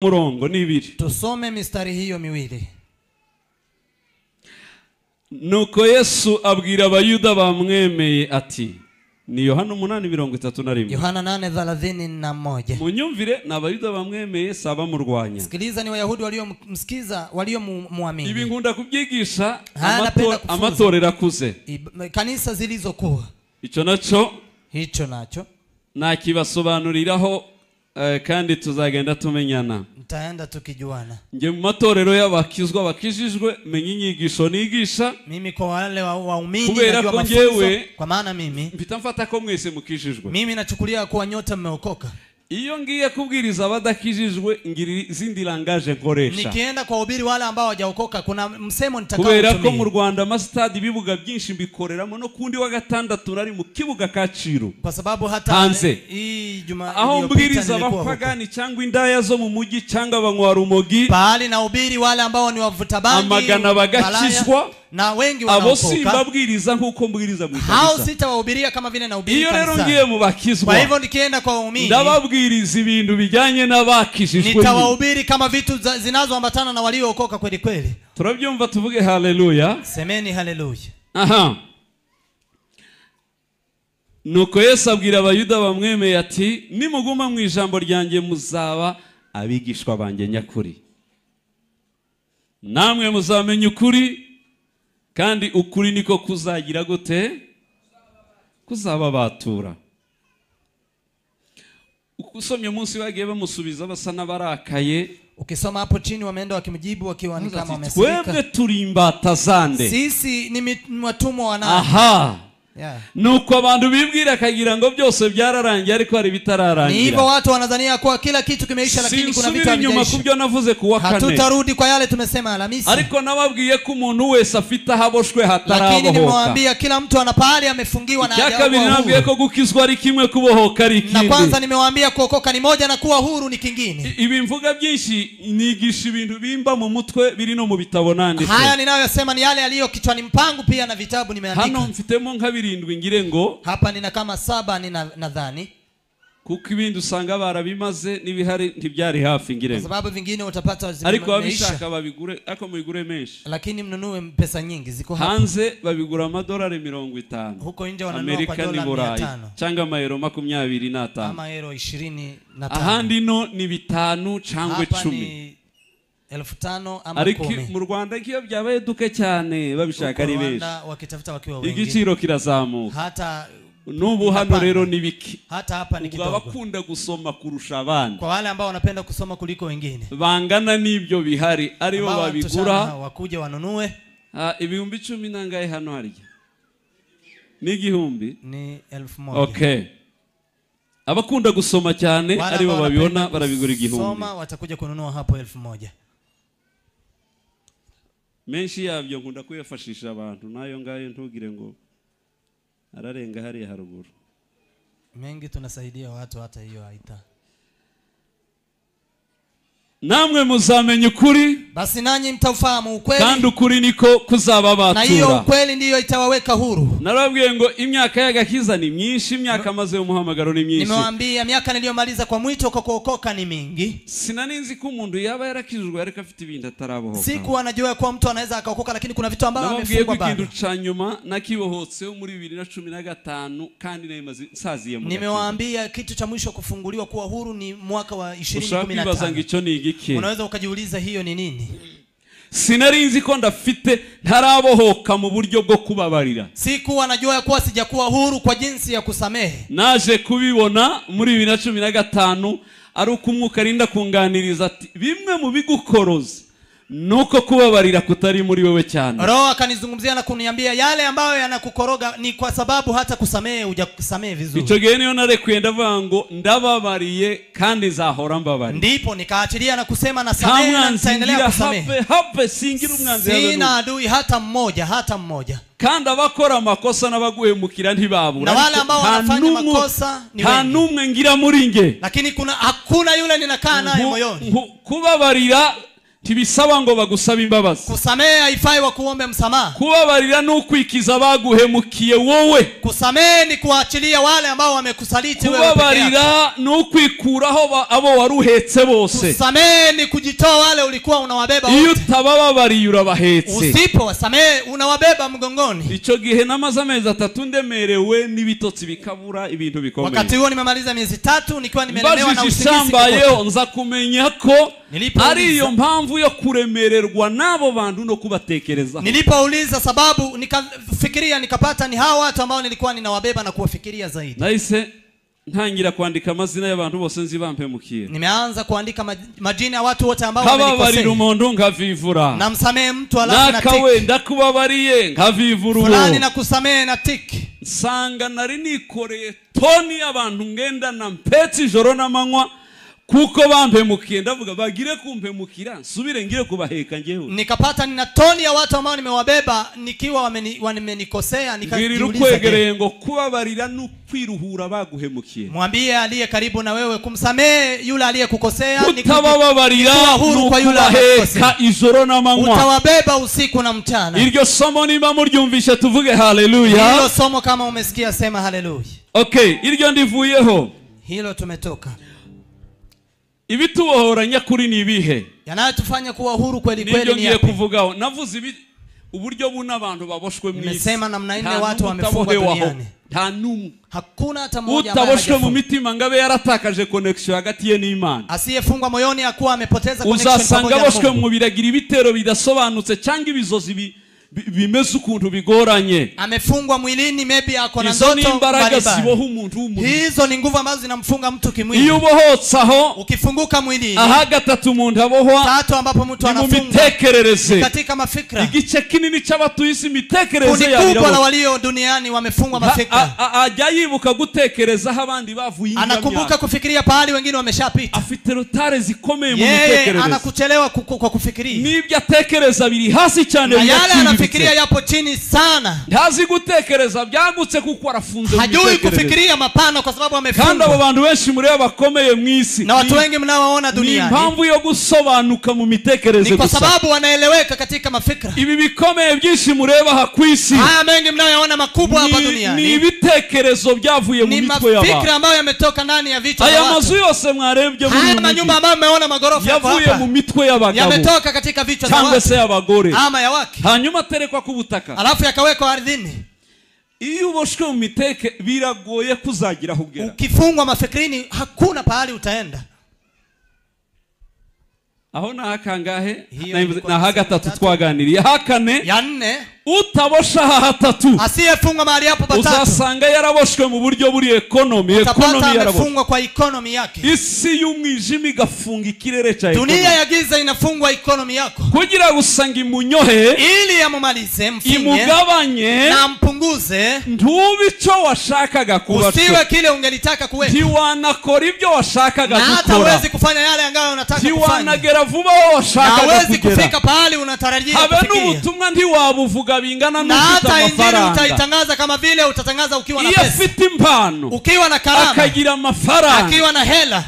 murongo nibiri. Tusome mistari hiyo miwili. Nuko Yesu abwira abayuda bamwemeye ati, ni Yohana 8:31. Yohana 8:31. Munyumvire n'abayuda bamwemeye saba murwanya. Sikiliza ni Wayahudi waliomsikiza waliomuamini. Ibi nkunda kubyigisha amatorero akuze. Kanisa zilizokuwa. Hicho nacho nakibasobanuriraho kandi tuzagenda tumenyana. Ntaenda tukijuana. Nge mu matorero y'abakizwa bakijijwe menye inyigisho nigisha. Mimi kwa wale waumini najua mafunzo. Kwa maana mimi mfata ko mwese mukijijwe. Mimi nachukulia kuwa nyote mmeokoka. Iyo ngiye kubwiriza abadakijijwe ngiri zindi langaje nkoresha. Nikienda kwa ubiri wale ambao hawajaokoka kuna msemo nitakao kubera ko mu Rwanda amastadi bibuga byinshi mbikoreramo no kundi wa gatandatu nari mu kibuga Kaciro. Kwa sababu hata hii juma aho mbwiriza abapagani cyangwa indaya zo mu mugi cyangwa abanywara umogi. Bali na ubiri wale ambao ni wavuta bangi. Amagana bagakizwa. Na wengi wanaokoka. Abo simbabwiriza nkuko mbwiriza mu kanisa. Hao sitawahubiria kama vile na ubiri kanisa. Iyo rero ngiye mu bakizwa. Kwa hivyo nikienda kwa waumini. Ndababwiriza ibintu bijyanye n'abakijijwe. Nitawahubiri kama vitu zinazoambatana na waliookoka kweli kweli. Turabyumva tuvuge haleluya. Semeni haleluya. Aha. Nuko Yesu abwira abayuda bamwemeye ati, nimuguma mu ijambo ryanjye muzaba abigishwa banjye nyakuri. Namwe muzamenya ukuri. Kandi ukuri niko kuzagira gute? Kuzaba batura. Ukusomye munsi bagiye bamusubiza basa nabarakaye. Ukisoma hapo chini wameenda wakimjibu wakiwa ni kama wamesirika. Twebwe turimbata zande. Sisi ni watumwa wa nani? Aha. Nuko abantu bibwira kagira ngo byose byararangiye ariko hari bitararangira. Ni hivyo watu wanadhania kwa kila kitu kimeisha lakini kuna vitu havijaisha. Kubyo navuze kuwa kane. Hatutarudi kwa yale tumesema Alhamisi. Ariko nababwiye ko umuntu wese afite haboshwe hatarabohoka. Lakini nimemwambia kila mtu ana pahali amefungiwa na hajaokoka. Yakabiri nabwiye ko gukizwa ari kimwe kubohoka ari kindi. Na kwanza nimemwambia kuokoka ni moja na kuwa huru ni kingine. Ibi mvuga byinshi nigisha ibintu bimba mu mutwe biri no mu bitabo nanditse. Haya ninayosema ni yale aliyo kichwani mpangu pia na vitabu nimeandika. Hano mfitemo nka birindwi ngire ngo hapa nina kama 7 nadhani. Kuko ibindi usanga barabimaze nibihari ntibyari hafi ngire. Kwa sababu vingine utapata zimeisha. Ariko babishaka babigure ako mubigure menshi. Lakini mnunue pesa nyingi ziko hapa. Hanze babigura amadolari 50. Huko nje wananunua kwa dola 500. Cyangwa amayero 25. Ama euro 25. Ahandi no ni 5 cyangwa 10. 1500 ama 10. Ariko mu Rwanda kiyo byabaye duke cyane babishaka ari benshi. Wakitafuta wakiwa wengi. Igiciro kirazamuka. Hata nubu hano rero nibiki. Hata hapa ni kidogo. Bakunda gusoma kurusha abandi. Kwa wale ambao wanapenda kusoma kuliko wengine. Bangana nibyo bihari aribo babigura. Wakuje wanunue. Ibihumbi 10 nangaye hano harya. Ni igihumbi? Ni 1000. Okay. Abakunda gusoma cyane aribo babibona barabigura igihumbi. Soma watakuja kununua hapo 1000. Menshi yabyo nkunda kuyafashisha abantu nayo ngayo ntugire ngo ararenga hari haruguru. Mengi tunasaidia watu hata hiyo haita. Namwe muzamenya ukuri. Basi nanyi mtaufahamu ukweli. Kandi ukuri niko kuzaba batura. Na hiyo ukweli ndiyo itawaweka huru. Narabwiye ngo imyaka y'agakiza ni myinshi, imyaka maze umuhamagaro ni myinshi. Nimewaambia miaka niliyomaliza kwa mwito kwa kuokoka ni mingi. Sinaninzi ko umuntu yaba yarakijwe ariko afite ibintu atarabohoka. Siku anajua kwa mtu anaweza akaokoka lakini kuna vitu ambavyo amefungwa bado. Nabwiye ikintu cyanyuma nakibohotse muri 2015 kandi naimaze saziye mu. Nimewaambia kitu cha mwisho kufunguliwa kuwa huru ni mwaka wa 2015. Unaweza ukajiuliza hiyo ni nini? Sinarinzi ko ndafite ntarabohoka mu buryo bwo kubabarira. Siku anajua kuwa sijakuwa huru kwa jinsi ya kusamehe. Naje kubibona muri 2015 ari uko umwuka arinda kunganiriza ati bimwe mu bigukoroza nuko kubabarira kutari muri wewe cyane. Roho akanizungumzia na kuniambia yale ambayo yanakukoroga ni kwa sababu hata kusamehe hujakusamehe vizuri. Ico gihe niyo narekuye ndavuga ngo ndababariye kandi nzahora mbabari. Ndipo nikaachilia na kusema na samehe na nitaendelea kusamehe. Hape singira umwanzi yawe. Sina adui hata mmoja. Kandi abakora amakosa nabaguhemukira ntibabura. Na wale ambao wanafanya makosa ni wengi. Hanumwe ngira muri nge. Lakini hakuna yule ninakaa naye moyoni. Kubabarira tibisaba ngo bagusaba imbabazi. Kusamehe haifai wa kuombe msamaha. Kubabarira no kwikiza baguhemukiye wowe. Kusamehe ni kuachilia wale ambao wamekusaliti wewe. Kubabarira no kwikuraho abo waruhetse bose. Kusamehe ni kujitoa wale ulikuwa unawabeba wote. Iyo utabababariye urabahetse. Usipo wasamehe unawabeba mgongoni. Ico gihe namaze amezi 3 ndemerewe n'ibitotsi bikabura ibintu bikomeye. Wakati huo nimemaliza miezi 3 nikiwa nimelemewa na usingizi. Bayo nza kumenya ko ari iyo mpamvu yo kuremererwa nabo bantu no kubatekereza. Nilipouliza sababu nikafikiria nikapata ni hao watu ambao nilikuwa ninawabeba na kuwafikiria zaidi. Naise ntangira kuandika amazina y'abantu bose nzi bampemukiye. Nimeanza kuandika majina ya watu wote ambao wamenikosea. Kababarira umuntu nkavivura. Namsamehe mtu alafu na tik. Nakawe ndakubabariye nkavivura. Fulani nakusamehe na tik. Nsanga nari nikoreye toni y'abantu ngenda na mpetsi ijoro n'amanywa kuko bampemukiye ndavuga bagire kumpemukira nsubire ngire kubaheka ngewe. Nikapata nina toni ya watu ambao nimewabeba nikiwa wamenikosea nikajiuliza kwegereye ngo kubabarira no kwiruhura baguhemukiye. Mwambie aliye karibu na wewe kumsamehe yule aliyekukosea utababarira no kubaheka ijoro n'amanywa. Utawabeba usiku na mchana. Iryo somo niba muryumvishe tuvuge haleluya. Hilo somo kama umesikia sema haleluya. Okay, iryo ndivuyeho. Hilo tumetoka. Ibitubohora nyakuri ni ibihe? Yanayotufanya kuwa huru kweli kweli ni ngiye kuvugaho. Navuze uburyo buna abantu baboshwe mwisi. Nimesema namna nne watu wamefungwa duniani. Nta numwe. Hakuna hata mmoja ambaye utaboshwe mu mitima ngabe yaratakaje connection hagati ye n'Imana. Asiyefungwa moyoni akuwa amepoteza connection pamoja na Mungu. Uzasanga boshwe mu biragira ibitero bidasobanutse cyangwa ibizozi bimeze ukuntu bigoranye. Amefungwa mwilini, maybe ako na ndoto mbalimbali. Hizo ni nguvu ambazo zinamfunga mtu kimwili. Iyo ubohotsaho ukifunguka mwilini. Aha gatatu umuntu abohwa. Tatu ambapo mtu anafungwa katika mafikra. Igice kinini cy'abatuisi imitekerereze yabo. Kundi kubwa la walio duniani wamefungwa mafikra. Ajya yibuka gutekereza aho abandi bavuye inganya. Anakumbuka kufikiria pahali wengine wameshapita. Afite rotare zikomeye mu mitekerereze. Anakuchelewa kwa kufikiria. Nibyo atekereza biri hasi cyane. Fikiria yapo chini sana. Ntazi gutekereza byagutse kuko arafunze mu mitekerereze. Hajui kufikiria mapana kwa sababu amefungwa. Kandi abo bantu benshi muri bakomeye mwisi. Na watu wengi mnaoona duniani. Ni mpamvu yo gusobanuka mu mitekerereze gusa. Ni kwa sababu wanaeleweka katika mafikra. Ibi bikomeye byinshi mureba hakwisi. Haya mengi mnayoona makubwa hapa duniani. Ni ibitekerezo byavuye mu mitwe y'abantu. Ni mafikra ambayo yametoka ndani ya vichwa vya watu. Aya mazu yose mwarebye muri haya manyumba ambayo mmeona magorofa hapa. Yavuye mu mitwe y'abagabo. Yametoka katika vichwa vya watu. Cyangwa se y'abagore. Ama ya wake. Hanyuma kwa kubutaka. Alafu yakawekwa ardhini. Iyo uboshwe mu miteke biragoye kuzagira hugera. Ukifungwa mafikrini hakuna pahali utaenda. Aho na hakangahe na hagatatu twaganiriye. Hakane ya nne utabosha hatatu. Asiyefungwa mahali hapo patatu. Uzasanga yaraboshwe mu buryo buri economy yarabofungwa kwa economy yake. Isi y'umwijima igafunga ikirere cha economy. Dunia ya giza inafungwa economy yako. Kugira gusanga imunyohe ili yamumalize mfinye imugabanye na mpunguze ntubico washakaga kuba. Usiwe kile ungelitaka kuweka. Tiwanakora ibyo washakaga gukora. Na hata huwezi kufanya yale ambayo unataka kufanya. Tiwanagera vuba washakaga kugera. Na huwezi kufika pahali unatarajia kufikia. Habe n'ubutumwa ntiwabuvuga bingana n'ufite amafaranga. Utaitangaza kama vile utatangaza ukiwa na pesa. Afite impano. Ukiwa na karama. Akagira amafaranga. Akiwa na hela.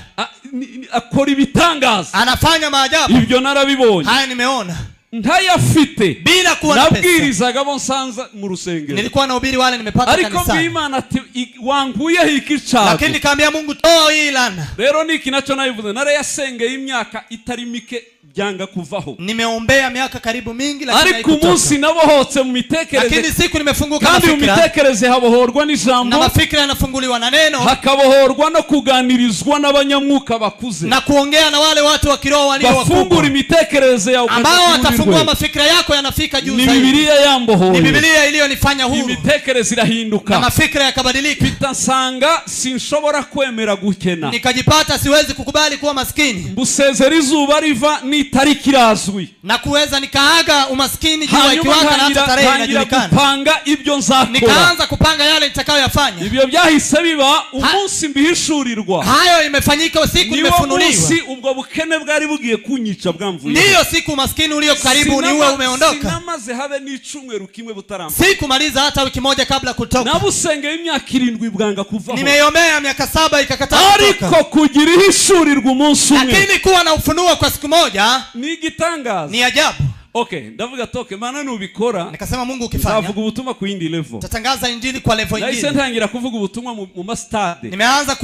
Akora ibitangaza. Anafanya maajabu. Ibyo narabibonye. Haya nimeona. Ntayafite bila kuwa na pesa. Nabwirizaga bo nsanza mu rusengero. Nilikuwa nahubiri wale nimepata kanisani. Ariko Imana ati wanguye hiki cyago. Lakini nikamwambia Mungu toa hii lana. Rero niki nacho nayivuze nare yasengeye imyaka itari mike byanga kuvaho. Nimeombea miaka karibu mingi lakini ariko umunsi nabohotse mu mitekerereze. Lakini siku nimefunguka mafikra. Kandi umitekerereze habohorwa n'ijambo. Na mafikra yanafunguliwa na neno. Hakabohorwa no kuganirizwa n'abanyamwuka bakuze. Na kuongea na wale watu wa kiroho walio wakubwa. Bafungura imitekerereze yao ambao watafungua mafikra yako yanafika juu zaidi. Ni Biblia yambohoye. Ni Biblia iliyonifanya huru. Imitekerereze irahinduka. Na mafikra yakabadilika. Bitansanga sinshobora kwemera gukena. Nikajipata siwezi kukubali kuwa maskini. Mbusezera izuba riva ni tariki razwi. Na kuweza nikaaga umaskini jua ikiwaka na hata tarehe inajulikana. Kupanga ibyo nzakora. Nikaanza kupanga yale nitakayoyafanya. Ibyo byahise biba umunsi mbihishurirwa. Hayo imefanyika usiku nimefunuliwa. Umunsi ubwo bukene bwari bugiye kunyica bwamvuye. Ndiyo siku maskini ulio karibu ni uwe umeondoka. Sinamaze habe n'icumweru kimwe butaramba. Sikumaliza hata wiki moja kabla kutoka. Nabusengeye imyaka 7 bwanga kuvaho. Nimeyombea miaka 7 ikakataa kutoka. Ariko kugira ihishurirwa umunsi umwe. Lakini kuwa na ufunuo kwa siku moja na ni igitangaza, ni ajabu. Okay, ndavuga toke maana nubikora. Nikasema Mungu ukifanya, uzavuga ubutumwa ku yindi level. Tatangaza injili kwa level nyingine. Naise ntangira kuvuga ubutumwa mu mastade. Nimeanza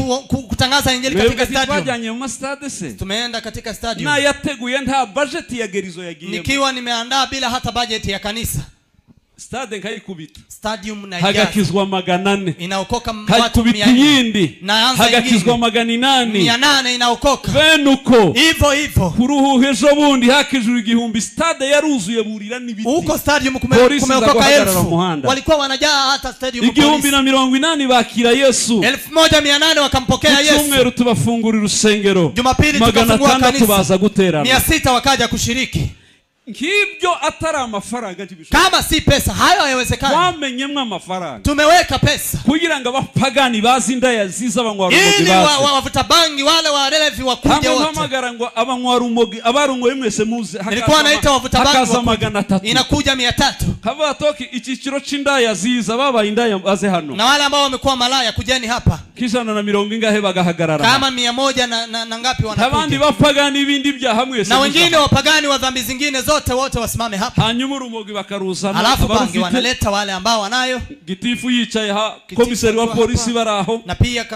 kutangaza injili katika stadium. Twajanye mu mastade se. Tumeenda katika stadium. Na yateguye nta budget ya gerizo yagiye. Nikiwa nimeandaa bila hata budget ya kanisa. Stade nkayikubita. Stadium na hagakizwa 400. Inaokoka watu 100. Yindi. Hagakizwa 800. 800 inaokoka. Venuko. Hivyo. Kuruhuhe ejo bundi hakijuru igihumbi stade yaruzuye burira n'ibiti. Uko stadium kumeokoka 1000. Walikuwa wanajaa hata stadium polisi. 1,880 bakira Yesu. 1,800 wakampokea Yesu. Tumweru tubafungurira urusengero. Jumapili tukafungua kanisa. Tubaza guterana. 600 wakaja kushiriki. Nkibyo atari amafaranga y'ibisho. Kama si pesa hayo hayawezekani. Wamenyemwe amafaranga. Tumeweka pesa. Kugira ngo abapagani bazinda yaziza abanywa rumogi. Ili wavuta bangi wale warelevi wakuje wote. Hamagara ngo abanywa rumogi abarungo mwese muze. Nilikuwa naita wavuta bangi wa 300. Inakuja 300. Kava toki ikiciro c'inda yaziza baba indaya baze hano. Na wale ambao wamekuwa malaya kujeni hapa. Kisha na 100 ingahe bagahagarara. Kama 100 na ngapi wanakuja. Abandi bapagani ibindi bya hamwe. Na wengine wapagani wa dhambi zingine zote wote wasimame hapa. Hanyuma urumogi bakaruzana. Alafu bangi wanaleta wale ambao wanayo. Gitifu yicaye ha komisari wa polisi baraho. Na pia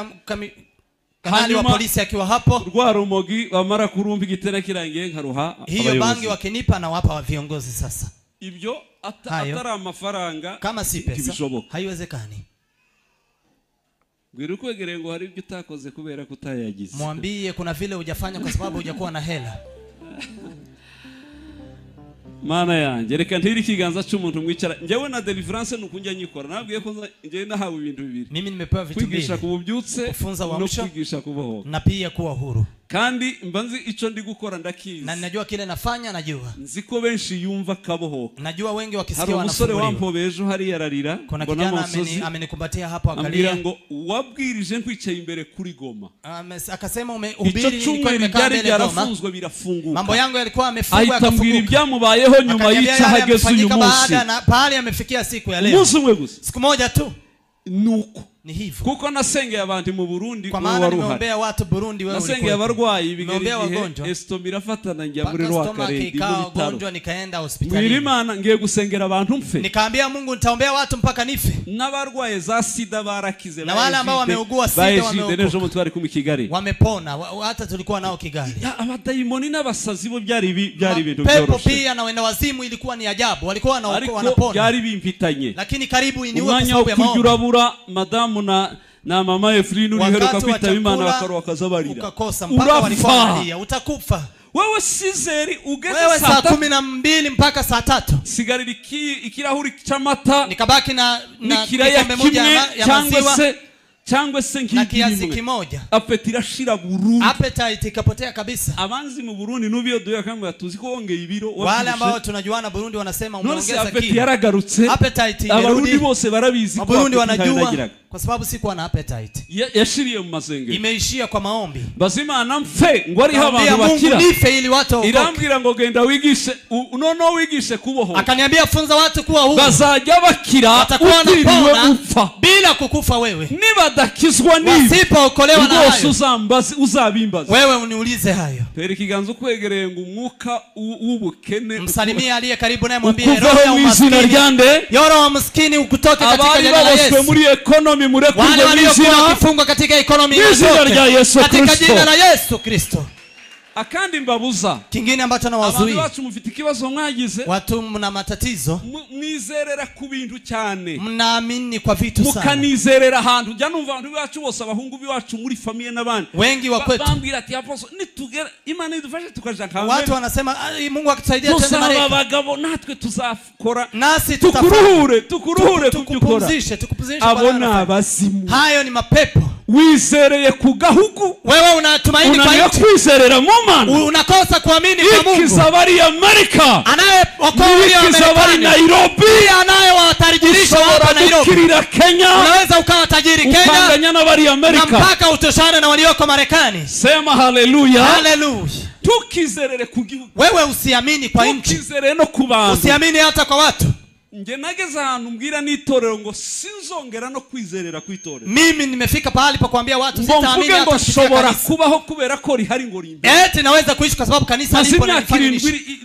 kanali wa polisi akiwa hapo. Rwa rumogi bamara kurumba igitera kirangiye nkaruha. Hiyo bangi wakinipa na wapa wa viongozi sasa. Ibyo atara amafaranga kama si pesa haiwezekani. Ngwira kwegere ngo hari ibyo utakoze kubera kutayagize. Mwambie kuna vile hujafanya kwa sababu hujakuwa na hela. Mana yanjye reka ntiri kiganza cy'umuntu mwicara njyewe na deliverance nukunjya nyikora nabwiye ko njye nahawe ibintu bibiri. Mimi nimepewa vitu mbili. Kwigisha kububyutse kufunza no kwigisha kubohoka. Na pia kuwa huru. Kandi mbanzi ico ndi gukora ndakizi. Na ninajua kile nafanya najua. Nziko benshi yumva kabohoka. Najua wengi wakisikia wanafunguliwa. Hari umusore wampobejo hari yararira. Kuna kijana amenikumbatia hapo akalia. Ngo wabwirije nkwicaye imbere kuri Goma. Akasema umehubiri nilikuwa nimekaa mbele Goma. Mambo yangu yalikuwa yamefungwa akafunguka. Ibyamubayeho nyuma yica hageze uyu munsi. Na pale amefikia siku ya leo. Siku moja tu. Nuko ni hivyo. Kuko nasengeye abantu mu Burundi kwa maana nimeombea watu Burundi wewe ulikuwa. Nasengeye abarwayi bigeri estomira fatana njya muri Rwakaredi mu bitaro. Nikaenda hospitalini. Mwirimana ngiye gusengera abantu mfe. Nikaambia Mungu nitaombea watu mpaka nife. N'abarwaye za sida barakize. Na wale ambao wameugua sida wameugua twari ku Kigali. Wamepona hata tulikuwa nao Kigali. Abadayimoni n'abasazi bo byari ibintu byoroshe. Pepo pia na wenda wazimu ilikuwa ni ajabu. Walikuwa wanapona. Byari bimpitanye. Lakini karibu iniwe kwa sababu ya maombi. Madamu na mama Efrinu uliheruka kwitaba Imana bakaro bakazabarira. Ukakosa mpaka walikuwa wanalia utakufa. Wewe sizeri ugeze saa 12 mpaka saa 3. Sigarira ikirahuri cy'amata. Nikabaki na kikombe moja ya maziwa. Cyangwa se na kiasi kimoja. Appetite irashira burundu. Appetite ikapotea kabisa. Abanzi mu Burundi nubiyo doya kama tuzi ko ongeye ibiro. Wale ambao tunajuana Burundi wanasema umeongeza kilo. Appetite yaragarutse. Appetite imerudi. Abarundi bose barabizi ko Burundi wanajua kwa sababu sikuwa na appetite. Yashiriye mu masengero. Imeishia kwa maombi. Bazimana mfe ngo ari abantu bakira. Mungu nife ili watu waokoke. Irambira ngo genda wigishe nono wigishe kuboho. Akaniambia funza watu kuwa huru. Bazajya bakira utiriwe upfa bila kukufa wewe. Nibadakizwa nibi. Wasipookolewa na hayo. Uzabimbaza. Wewe uniulize hayo. Peri kiganzo kwegereye ngo umwuka w'ubukene. Msalimia aliye karibu naye mwambie roho ya umaskini. Roho ya maskini ukutoke katika jina la Yesu. Muri economy murekurwe n'izina. Wale waliokuwa kufungwa katika economy katika jina la Yesu Kristo. Akandi mbabuza kingine ambacho nawazuia abantu mufite ikibazo mwagize watu mna matatizo mwizerera ku bintu cyane mnaamini kwa vitu sana mukanizerera ahantu jya numva abantu bacu bose abahungu biwacu muri famille n'abandi wengi wa kwetu bambwira ati aposo nitugera Imana idufashe tukaja kamwe watu wanasema Mungu akitusaidia tena mareka abagabo natwe tuzakora nasi tukuruhure tukupumzishe abona abazimu hayo ni mapepo wizereye ku gahugu wewe unatumaini kwa nchi kwizerera mu Mana unakosa kuamini kwa Mungu ikizabari Amerika anayeokoa ikizabari Nairobi anayewatarijirisha hapa Nairobi Kenya unaweza ukawa tajiri Kenya ukanganya na bari Amerika na mpaka utoshane na walioko Marekani sema haleluya haleluya tukizerere ku gihugu wewe usiamini kwa nchi tukizerere no ku bantu usiamini hata kwa watu nge nageze ahantu mbwira n'itorero ngo sinzongera no kwizerera kwitorero. Mimi nimefika pahali pa kuambia watu sitaamini hata kushobora kubaho kubera ko rihari ngo rimbe. Eti naweza kuishi kwa sababu kanisa lipo na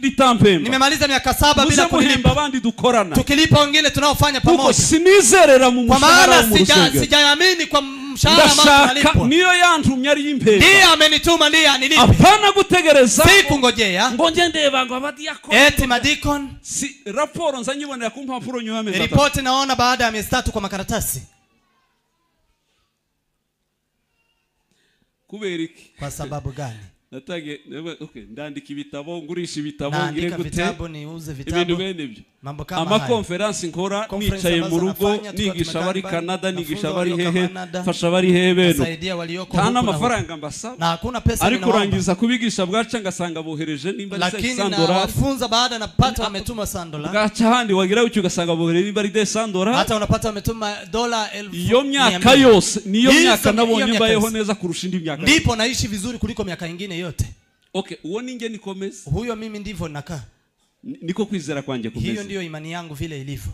litampemba. Nimemaliza miaka 7 bila kulipa. Abandi dukorana. Tukilipa wengine tunaofanya pamoja. Kuko sinizerera mu mushahara mu rusengero. Sijaamini kwa mshahara ambao tunalipwa. Niyo yantumye ari impemba. Ndiye amenituma ndiye anilipe. Apana gutegereza. Sikungojea. Ngonje ndeba ngo abadiakoni. Eti madikon. Si raporo nzanyibonera ku mpapuro nyuma y'amezi 3. Report naona baada ya miezi 3 kwa makaratasi. Kuberiki. Kwa sababu gani? Natage okay ndandika ibitabo ngurisha ibitabo ngire gute vitabu ni uze vitabu ibintu bene byo mambo kama haya conference nkora nicaye mu rugo nigisha bari Canada nigisha bari hehe fasha bari hebeno saidia walioko huko amafaranga mbasaba na hakuna pesa ari kurangiza kubigisha bwaca ngasanga bohereje nimba ari $100 lakini wafunza baada na pata wametuma $100 gacha handi wagira ucyo ugasanga bohereje nimba ari $100 hata unapata wametuma $1000 iyo myaka yose niyo myaka nabonye mbayeho neza kurusha indi myaka ndipo naishi vizuri kuliko miaka nyingine yote. Okay, uwo ninge nikomeza. Huyo mimi ndivyo nakaa. Niko kwizera kwanje komeza. Hiyo ndio imani yangu vile ilivyo.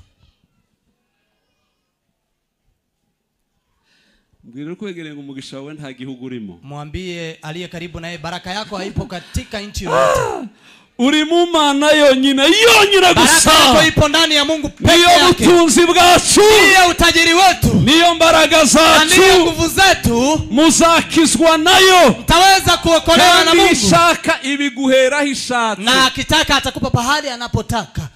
Mbwira kwegere ngo umugisha wawe nta gihugu urimo. Mwambie aliye karibu naye baraka yako haipo katika nchi yote. Uri mu Mana yonyine gusa. Baraka yako ipo ndani ya Mungu pekee yake. Niyo butunzi bwacu. Niyo utajiri wetu. Niyo mbaraga zacu. Niyo nguvu zetu. Muzakizwa nayo. Mtaweza kuokolewa na Mungu. Ishaka ibiguhera hishatse. Na akitaka atakupa pahali anapotaka.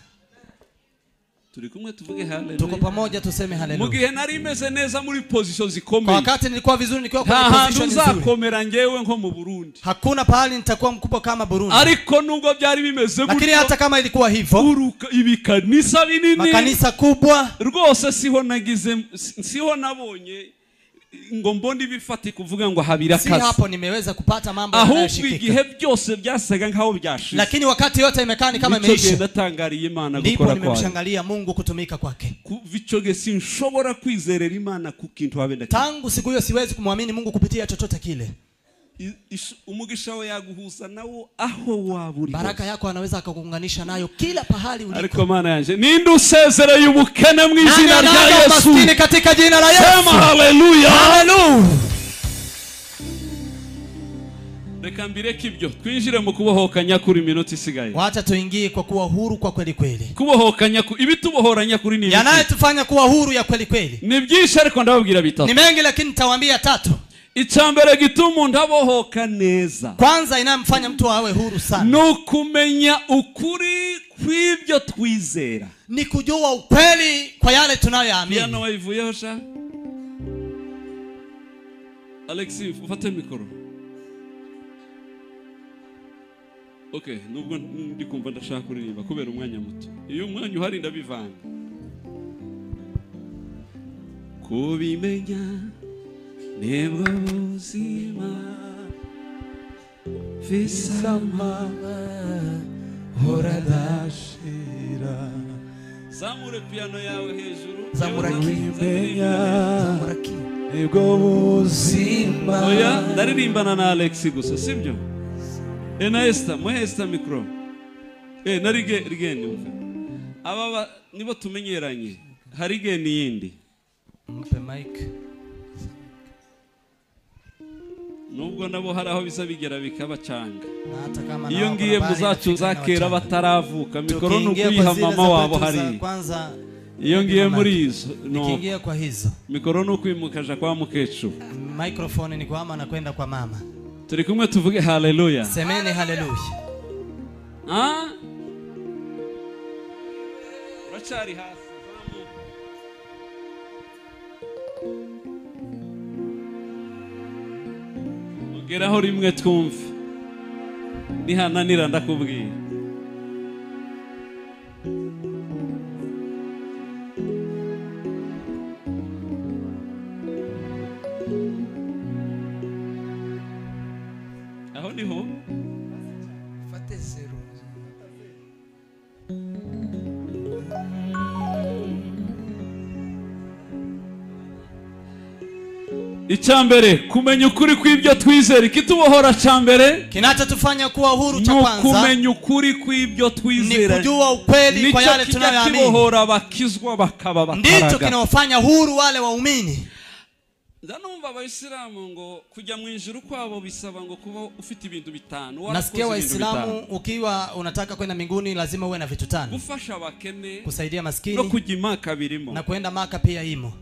Turi kumwe tuvuge haleluya. Tuko pamoja tuseme haleluya. Mugihe nari meze neza muri position zikomeye. Kwa wakati nilikuwa vizuri nikiwa kwenye position nzuri. Nzakomera ngewe nko mu Burundi. Hakuna pahali nitakuwa mkubwa kama Burundi. Ariko nubwo byari bimeze gutyo. Lakini hata kama ilikuwa hivyo. Uruka ibikanisa binini. Makanisa kubwa. Rwose siho nabonye ngo mbondi bifati kuvuga ngo habira kazi. Si hapo nimeweza kupata mambo yanayoshikika. Ahubwo igihe byose byasaga nkaho byashize. Lakini wakati yote imekaa ni kama imeisha. Nicho ndatangariye Imana gukora kwayo. Ndipo nimemshangalia Mungu kutumika kwake. Vichoge sinshobora kwizerera Imana ku kintu habenda. Tangu siku hiyo siwezi kumwamini Mungu kupitia chochote kile. Umugisha we yaguhuza nawo aho waburi. Baraka yako anaweza akakuunganisha nayo kila pahali ulipo. Ariko Mana yanje ninde usezereye ubukene mu izina rya Yesu. Maskini katika jina la Yesu. Sema haleluya. Haleluya. Reka mbireke ibyo twinjire mu kubohoka nyakuri minota isigaye. Wacha tuingie kwa kuwa huru kwa kweli kweli. Kubohoka nyakuri ibitubohora nyakuri ni yanayotufanya kuwa huru ya kweli kweli. Ni byinshi ariko ndababwira bitatu. Ni mengi lakini nitawaambia 3. Icyambere gituma ndabohoka neza. Kwanza inamfanya mtu awe huru sana. No kumenya ukuri kw'ibyo twizera. Ni kujua ukweli kwa yale tunayoamini. Piano waivuyeho sha. Alexi ufate mikoro. Okay, nubwo ndikumva ndashaka kuririmba kubera umwanya muto. Iyo umwanya uhari ndabivanga. Kubimenya nibwo buzima visama horadashira. Zamure piano yawe hejuru. Zamura ki nibwo buzima. Oya ndaririmbana na Alex gusa sibyo. Esta muhesta mikro. Narige umva. Aba nibo tumenyeranye. Harige ni yindi. Mpe mic. Nubwo nabo haraho bisa bigera bikabacanga. Hata kama iyo ngiye muzacu zakera bataravuka mikoro nukuyiha mama wabo hari. Iyo ngiye muri izo nikiingia kwa hizo. Mikoro nukwimukaja kwa mukecu. Microphone ni kwa mama na kwenda kwa mama. Turi kumwe tuvuge haleluya. Semeni haleluya. Urachari hasi. Ugeraho rimwe twumve. Nihananira ndakubwira. Aho niho fate 0. Icyambere kumenya ukuri kw'ibyo twizera, kitubohora cyambere kinachotufanya kuwa huru cha kwanza kumenya ukuri kw'ibyo twizera, ni kujua ukweli kwa yale tunayoamini. Kibohora bakizwa bakaba bataraga, ndicho kinaofanya huru wale waumini. Ndanumva abayisilamu ngo kujya mu ijuru kwabo bisaba ngo kuba ufite ibintu bitanu. Nasikia waislamu ukiwa unataka kwenda mbinguni lazima uwe na vitu 5. Gufasha abakene, kusaidia maskini, no kujya Maka birimo, na kwenda Maka pia imo,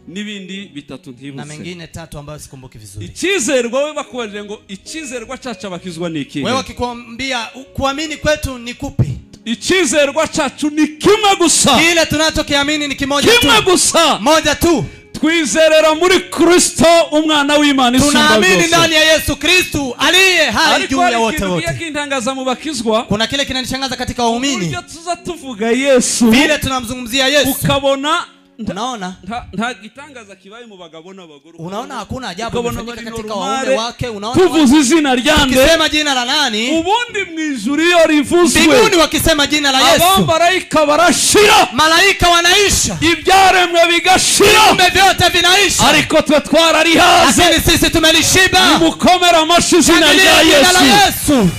nibindi bitatu ntibuse, na mengine 3 ambayo sikumbuki vizuri. Ikizerwa wewe bakubaje ngo ikizerwa cyacu bakizwa niki? Wewe kikwambia kuamini kwetu ni kupi? Ikizerwa cyacu ni kimwe gusa. Kile tunachokiamini ni kimoja tu. Kimwe gusa. Moja tu. Twizerera muri Kristo umwana w'Imana isumba byose. Tunaamini ndani ya Yesu Kristo aliye hai juu ya wote wote. Yakintangaza mu bakizwa, kuna kile kinanishangaza katika waumini. Buryo tuza tuvuga Yesu, vile tunamzungumzia Yesu, ukabona unaona nta gitangaza kibaye mu bagabo n'abagore. Unaona hakuna ajabu inafanyika katika waume wake. Unaona tuvuze izina ryande, ukisema jina la nani, ubundi mwijuru iyo rivuzwe, mbinguni wakisema jina la Yesu, abamalaika barashira, malaika wanaisha, ibyaremwe bigashira, viumbe vyote vinaisha, ariko twe twararihaze, lakini sisi tumelishiba. Mukomera amashyi izina rya Yesu.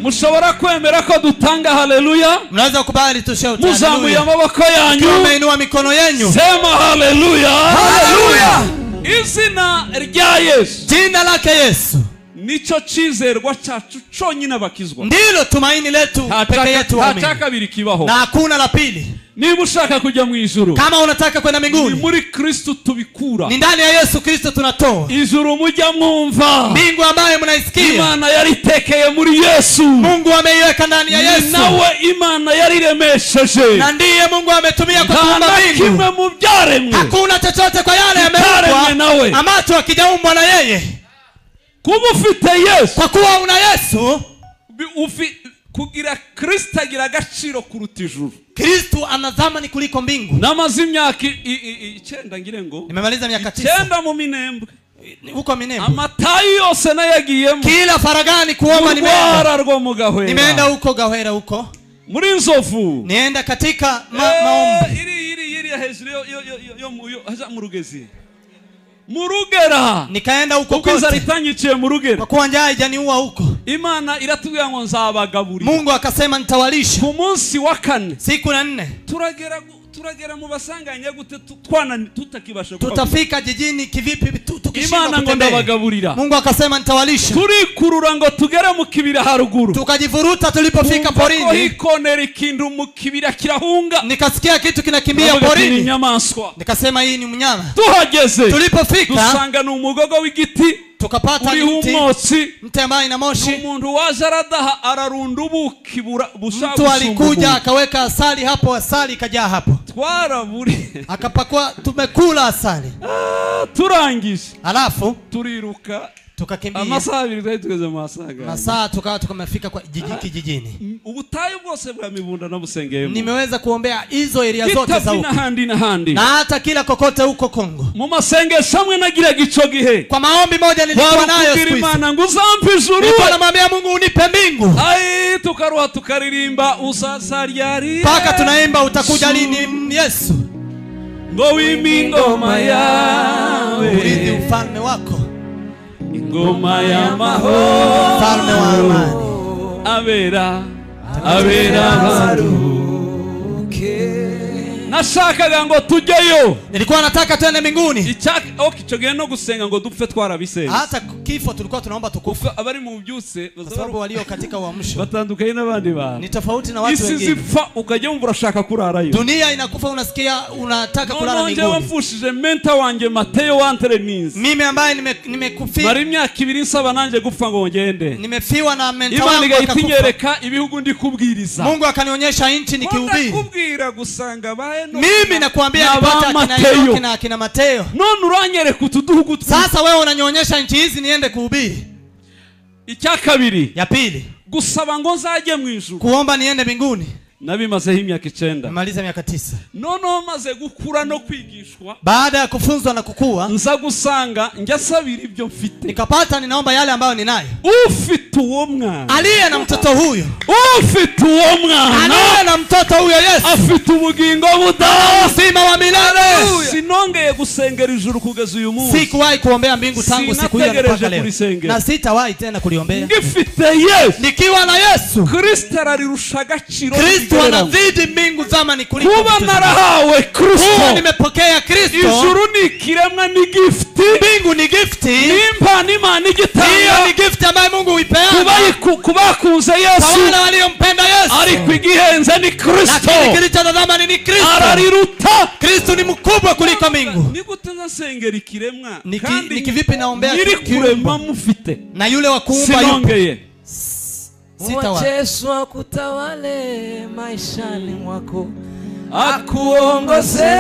Mushobora kwemera ko dutanga haleluya? Mnaweza kubali tushauta haleluya? Muzamuye amaboko yanyu, mmeinua mikono yenu, sema haleluya. Haleluya. Izina rya Yesu, jina lake Yesu nicho chizerwa cyacu cyonyine abakizwa, ndilo tumaini letu pekee yetu. Hataka biri kibaho na hakuna la pili. Niba ushaka kujya mu ijuru, kama unataka kwenda mbinguni, ni muri Kristo tubikura, ni ndani ya Yesu Kristo tunatoa. Ijuru mujya mwumva, mbingu ambayo mnaisikia, Imana yaritekeye muri Yesu, Mungu ameiweka ndani ya Yesu, nawe Imana yariremesheje, na ndiye Mungu ametumia kwa kuumba mbingu. Kimwe mu byaremwe, hakuna chochote kwa yale yameumbwa ambacho hakijaumbwa na yeye. Kuba ufite Yesu, kwa kuwa una Yesu, kugira Kristo agira agaciro kuruta ijuru. Kristo ana thamani kuliko mbingu. Namaze imyaka 9 ngire ngo, nimemaliza miaka 9 mu Minembwe, huko Minembwe. Amatayi yose nayagiyemo, kila faragani kuomba nimeenda. Nimeenda huko Gahwera huko. Muri Nzovu nienda katika maombi. iri hejuru yo haza mu Rugezi. Murugera nikaenda huko kote, kukiza ritanyikiye mu Rugera, kwa kuwa njaa ijaniua huko. Imana iratubwira ngo nzabagaburira. Mungu akasema nitawalisha. Ku munsi wa 4, siku ya 4, turagera mu basanganya gute twana tutakibasha kuba, tutafika jijini kivipi tukishindwa kutembea. Imana ndabagaburira. Mungu akasema nitawalisha. Turikurura ngo tugere mu kibira haruguru, tukajivuruta. Tulipofika porini, ko hikonera ikindu mu kibira kirahunga, nikasikia kitu kinakimbia porini, inyamaswa. Nikasema hii ni mnyama. Tuhageze, tulipofika dusanga ni umugogo w'igiti, tukapata mti ambaye ina moshi. Umuntu waje aradaha ararunda ubuki bushaga. Mtu alikuja akaweka asali hapo, asali ikajaa hapo. Twaraburi akapakwa, tumekula asali. Turangije, alafu turiruka, tukakimbia. Amasaha 2 tugeze mu masaga. Masaa tukamefika kwa kijijini. Ubutayu bwose bwa Mibunda na Busengeyemo. Nimeweza kuombea hizo area zote za huko. Na hata kila kokote huko Kongo. Mu masengesho amwe nagira gico gihe. Kwa maombi moja nilikuwa nayo siku hizo. Imana nguzampe ijuru. Nilikuwa namwambia Mungu unipe mbingu. Ai tukaruha tukaririmba usasa ryari. Paka tunaimba utakuja lini Yesu. Ngo wimbi ngoma yawe. Urithi ufalme wako. Ngoma ya mahoro, ufalme wa amani. Abera baruke. Nashakaga ngo tujyeyo. Nilikuwa nataka twende mbinguni. Icyogeye no gusenga ngo dupfe twarabisenga. Hata kifo tulikuwa tunaomba tukufe. Abari mu byuse sababu walio katika uamsho batandukanye n'abandi bantu. Ni tofauti na watu wengine. Isizifa ukajya umva urashaka kurarayo. Dunia inakufa unasikia unataka kulala mbinguni. Nonje wamfushije menta wanjye Mateo wantere ninzi. Mimi ambaye nimekufia. Mari imyaka 2 nsaba nanje gupfa ngo ngende. Nimefiwa na menta wangu akakufa. Imana igahitinyereka ibihugu ndi kubwiriza. Mungu akanionyesha inchi nikihubiri. Kubwira gusanga bae no. Mimi nakwambia nipata akina Mateo. None uranyereka utuduhugu. Sasa wewe unanionyesha inchi hizi niende kuhubiri. Icya kabiri, ya pili, gusaba ngo nzaje mu ijuru. Kuomba niende mbinguni. nabimazeho imyaka 9. Maliza miaka 9. Noneho maze gukura no kwigishwa, baada ya kufunzwa na kukua, nza gusanga njasabira ibyo mfite, nikapata ninaomba yale ambayo ninayo. Ufite uwo mwana, aliye na mtoto huyo, ufite uwo mwana, aliye na mtoto huyo Yesu, afite ubugingo uzima wa milele. Sinongeye gusengera ijuru kugeza uyu munsi, sikuwahi kuombea mbingu tangu siku hiyo mpaka leo, na sitawahi tena kuliombea. Ngifite Yesu, nikiwa na Yesu, Kristo arirusha agaciro, Kristo anazidi mbingu zamani kuliko kuba narahawe Kristo, nimepokea Kristo. Ijuru ni kiremwa, ni gift, mbingu ni gift, nimpa Imana igitanga, hiyo ni gift ambayo Mungu huipeana kubakunze Yesu, wale waliompenda Yesu. ariko igihenze ni Kristo, lakini kilicho na thamani ni Kristo. Arariruta, Kristo ni mkubwa kuliko mbingu. Nigute nasengera ikiremwa kandi nikivipi naombea kiremwa mufite na yule wa kuumba yupo? Yesu akutawale maishani mwako, akuongoze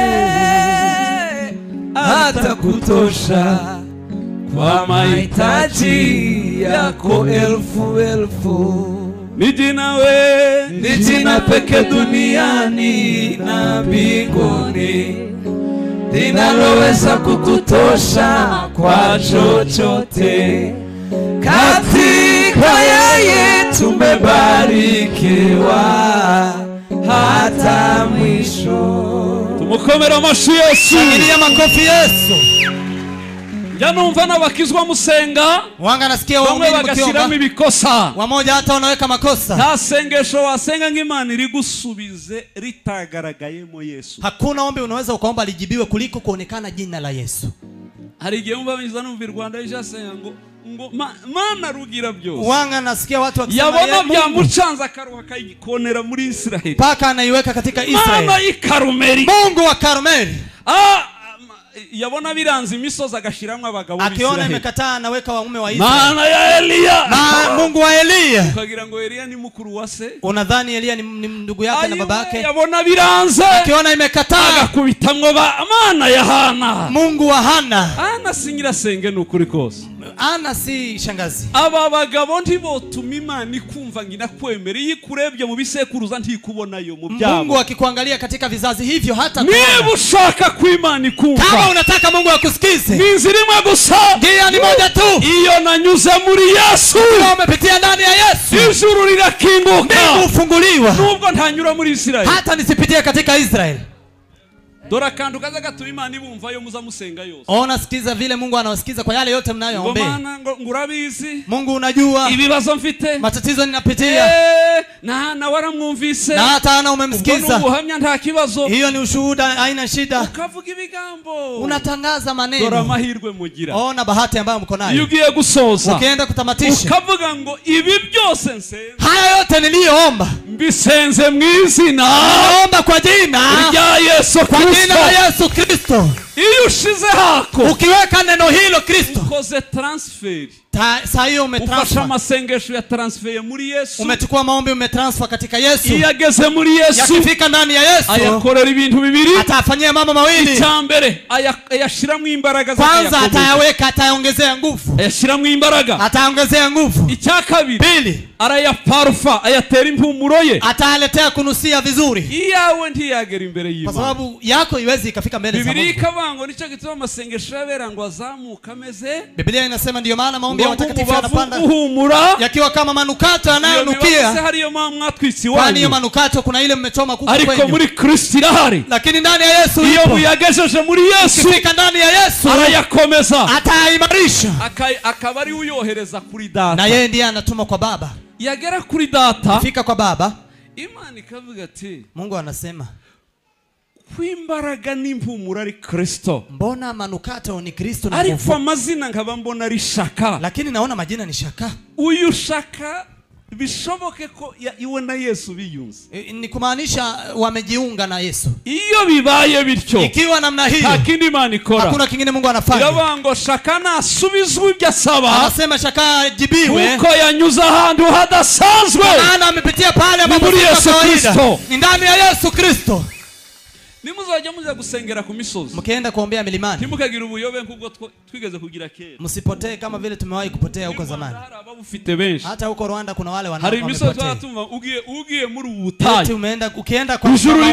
hata kutosha kwa mahitaji yako elfu. Ni jina pekee duniani na mbinguni linaloweza kukutosha kwa chochote. Katika yeye tumebarikiwa hata mwisho. Tumukomera amashyi Yesu, shangilia makofi Yesu. Janumva n'abakizwa musenga, wanga nasikia waumini mkiomba ibikosa, wamoja hata wanaweka makosa. Nta sengesho wasenga ng'Imana irigusubize ritagaragayemo Yesu. Hakuna ombi unaweza ukaomba lijibiwe kuliko kuonekana jina la Yesu. Hari igihe umva bizana mu Rwanda ijasenga ngo Mana rugira byose, wanga nasikia watu wakisema yabona byamucanza akaruha kayikonera muri Israeli, paka anaiweka katika Israeli. Mana y'Ikarumeli, Mungu wa Karmeli, yabona biranze imisozi agashiramwe abagabo b'Israeli, akiona imekataa anaweka waume wa Israeli. Mana ya Eliya, Mungu wa Eliya, ukagira ngo Eliya ni mukuru wa se, unadhani Eliya ni ndugu yake na babake. Yabona biranze, akiona imekataa agakubitamwo Mana ya Hana, Mungu wa Hana. Ana singira senge n'ukuri kose, Ana si shangazi. Aba bagabo ntibotuma Imana ikumva ngina kwemera, yikurebye mu bisekuruza ntikubonayo mu byabo. Mungu akikuangalia katika vizazi hivyo hata niba ushaka ku Imana ikumva, kama unataka Mungu akusikize, ni inzira imwe gusa, njia ni moja tu, iyo nanyuze muri Yesu. Iyo umepitia ndani ya Yesu, ijuru lirakinguka, mbingu hufunguliwa. Nubwo ntanyura muri Israeli, hata nisipitie katika Israeli. Dora kandu kaza gatuma Imana ibumva yo muza musenga yose. Ona sikiza vile Mungu anawasikiza kwa yale yote mnayoombea. Ngomana ngurabizi, Mungu unajua ibibazo mfite, matatizo ninapitia, na waramwumvise, na hata ana umemsikiza, ubuhamya nta kibazo, hiyo ni ushuhuda, haina shida. Ukavuga ibigambo, unatangaza maneno. Dora mahirwe mugira, ona bahati ambayo mko nayo. Yugiye gusoza, ukienda kutamatisha, ukavuga ngo ibi byose nsenze, haya yote niliyoomba mbisenze mu izina, naomba kwa jina rya Yesu Kristo, jina la Yesu Kristo. Iyo ushize hako, ukiweka neno hilo Kristo, ukoze transfer. Saa hiyo umetransfer. Ufasha masengesho ya transfer muri Yesu. Umechukua maombi umetransfer katika Yesu. Iyo ageze muri Yesu, yakifika ndani ya Yesu, ayakorera ibintu bibiri. Atafanyia mambo mawili. Icyambere ayashiramwo imbaraga za Yakobo. Kwanza atayaweka, ataongezea nguvu. Ayashiramwo imbaraga, ataongezea nguvu. Icyakabiri, pili, arayaparufa, ayatera impumuro ye, ataletea kunusia vizuri. Iyawe ntiyagera imbere y'Imana, kwa sababu yako iwezi ikafika mbele za Mungu. Biblia ikavango nico gituma masengesho yabera ngo azamuka ameze. Biblia inasema ndio maana maombi ya watakatifu yanapanda kuhumura, yakiwa kama manukato yanayonukia. Hariyo mwatwitsi wanyu, kwani hiyo manukato kuna ile mmechoma kuku kwenyu. Ariko muri Kristo irahari, lakini ndani ya Yesu iyo buyagejeje muri Yesu, ukifika ndani ya Yesu arayakomeza, ataimarisha, akaba ari uyohereza kuri Data, na yeye ndiye anatuma kwa Baba. Yagera kuri Data, fika kwa Baba, Imana ikavuga ati, Mungu anasema kwimbaraga n'impumura ari Kristo. Mbona manukato ni Kristo na nguvu, ariko amazina nkaba mbona ari shaka, lakini naona majina ni shaka. Uyu shaka bishoboke ko iwe na Yesu biyunze, ni kumaanisha wamejiunga na Yesu. Iyo bibaye bityo, ikiwa namna hiyo, hakini Imana ikora, hakuna kingine Mungu anafanya. Irabango shaka nasubizwe ibyo asaba, anasema shaka ajibiwe, uko yanyuza ahantu hadasanzwe, maana amepitia pale ambapo Yesu Kristo, ni ndani ya Yesu Kristo. nimuzajya muza gusengera ku misozi mkienda kuombea milimani ntimukagira ubuyobe nk'ubwo twigeze kugira kera msipotee kama vile tumewahi kupotea huko zamani. Ababufite benshi Hata huko Rwanda kuna wale hari imisozi batumva ugiye muri ubutayu eti ukienda kwa ijuru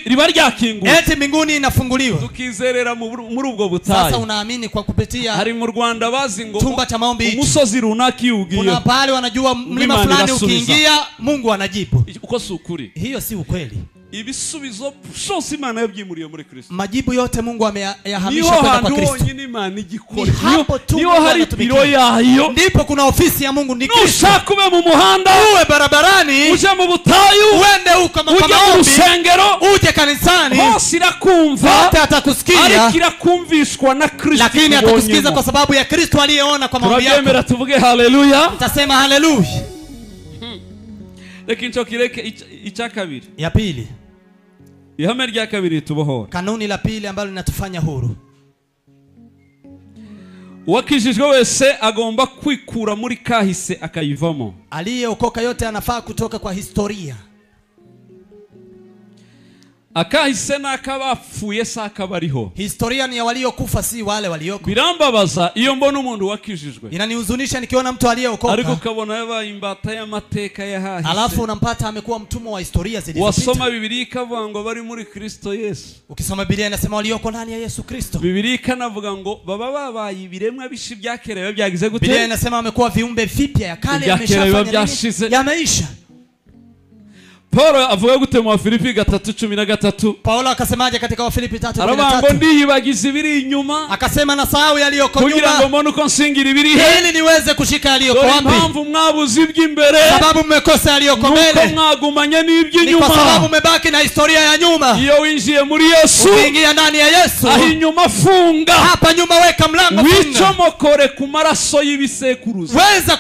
riba ryakinguye eti mbinguni inafunguliwa tukizerera muri ubwo butayu. Sasa unaamini kwa kupitia hari mu Rwanda bazi ngo tumba cha maombi umusozi runaki ugiye kuna pale wanajua mlima fulani ukiingia Mungu anajibu. Uko si ukuri, hiyo si ukweli. Ibisubizo byose Imana yabyimuriye muri Kristo. Majibu yote Mungu ameyahamisha kwenda kwa Kristo. Niyo hari biro yayo, ndipo kuna ofisi ya Mungu. Ni Kristo. Nushaka ube mu muhanda, uwe barabarani, uje mu butayu, uende uko uje mu rusengero, uje kanisani, hose irakumva, hata atakusikia, ariko irakumvishwa na Kristo. Lakini atakusikiza kwa sababu ya Kristo aliyeona kwa maombi yako. Turabyemera tuvuge haleluya. Tutasema haleluya. Lakini chokireke ichakabiri. Ya pili. Ihame rya kabiri tubohora. Kanuni la pili ambalo linatufanya huru. Uwakijijwe wese agomba kwikura muri kahise akayivamo. Aliyeokoka yote anafaa kutoka kwa historia. Akahise nakabapfuye sakabariho. Historia ni ya waliokufa si wale walioko. Birambabaza iyo mbona umuntu wakijijwe. Inanihuzunisha nikiona mtu aliyeokoka. Ariko kabona yaba imbata y'amateka yahahise. Alafu unampata amekuwa mtumwa wa historia zilizopita. Wasoma Biblia ikavuga ngo bari muri Kristo Yesu. Ukisoma Biblia inasema walioko ndani ya Yesu Kristo. Biblia ikanavuga ngo baba babaye ibiremwa bishi byakerewe byagize gute. Biblia inasema amekuwa viumbe vipya ya kale yameshafanya yameisha. Paulo avuga gute mu Filipi 3:13. Paulo akasemaje katika Wafilipi 3:13? Arabango ndiyibagiza ibiri inyuma. Akasema na sahau yaliyoko nyuma. Kugira ngo mbone uko nsingira ibiri he. Ili niweze kushika yaliyoko wapi. Impamvu mwabuze iby'imbere. Sababu mmekosa yaliyoko mbele. Nuko mwagumanye n'iby'inyuma. Kwa sababu mmebaki na historia ya nyuma. Iyo winjiye muri Yesu. Ukiingia ndani ya Yesu. Ahi nyuma funga. Hapa nyuma weka mlango funga. Wicomokore ku maraso y'ibisekuruza. Weza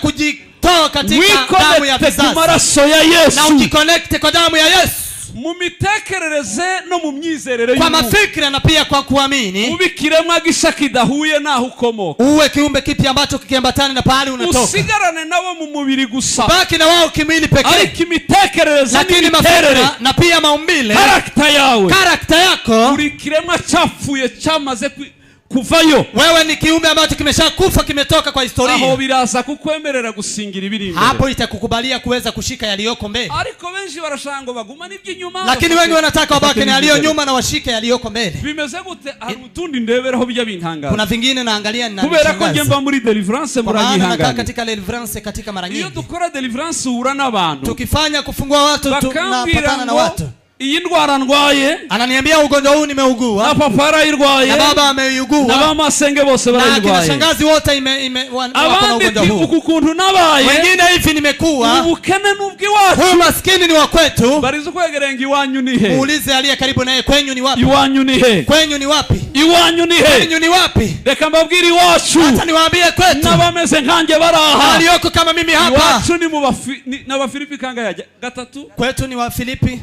toa katika damu ya vizazi na ujikonekte kwa damu ya Yesu. Mu mitekerereze no mu myizerere kwa mafikira na pia kwa kuamini. Ubikiremwa gisha kidahuye naho ukomoka. Uwe kiumbe kipi ambacho kikiambatana na pahali unatoka. Usigarane nabo mu mubiri gusa. Baki na wao kimwili pekee. Ariko imitekerereze lakini mafikira na pia maumbile. Karakta yako. Uri kiremwa chapfuye chamaze kuvayo. Wewe ni kiumbe ambacho kimeshakufa kimetoka kwa historia. Aho biraza kukwemerera gusingira ibiri imbere. Hapo itakukubalia kuweza kushika yaliyoko mbele. Ariko benshi barashango baguma n'iby'inyuma. Lakini wengi wanataka wabaki na yaliyo nyuma na washike yaliyoko mbele. Bimeze gute arutundi ndeberaho bijya bintangaza. Kuna vingine naangalia na kubera ko ngemba muri deliverance muranyihangana. Katika deliverance katika mara nyingi. Iyo dukora deliverance ura n'abantu. Tukifanya kufungua watu tunapatana na watu. Iyi ndwara ndwaye ananiambia ugonjwa huu nimeugua na papa irwaye na baba ameugua na mama senge bose bararwaye na shangazi wote wako na ugonjwa huu ukukuntu nabaye wengine hivi nimekuwa ubukene nubwi wacu huyu maskini ni wa kwetu barizo kwegerenga iwanyu ni he muulize aliye karibu naye kwenyu ni wapi iwanyu ni he kwenyu ni wapi iwanyu ni he kwenyu ni wapi reka mbabwire iwacu hata niwaambie kwetu nabameze nkanje baraha aliyoko kama mimi hapa iwacu ni mu na Wafilipi kanga ya gatatu kwetu ni Wafilipi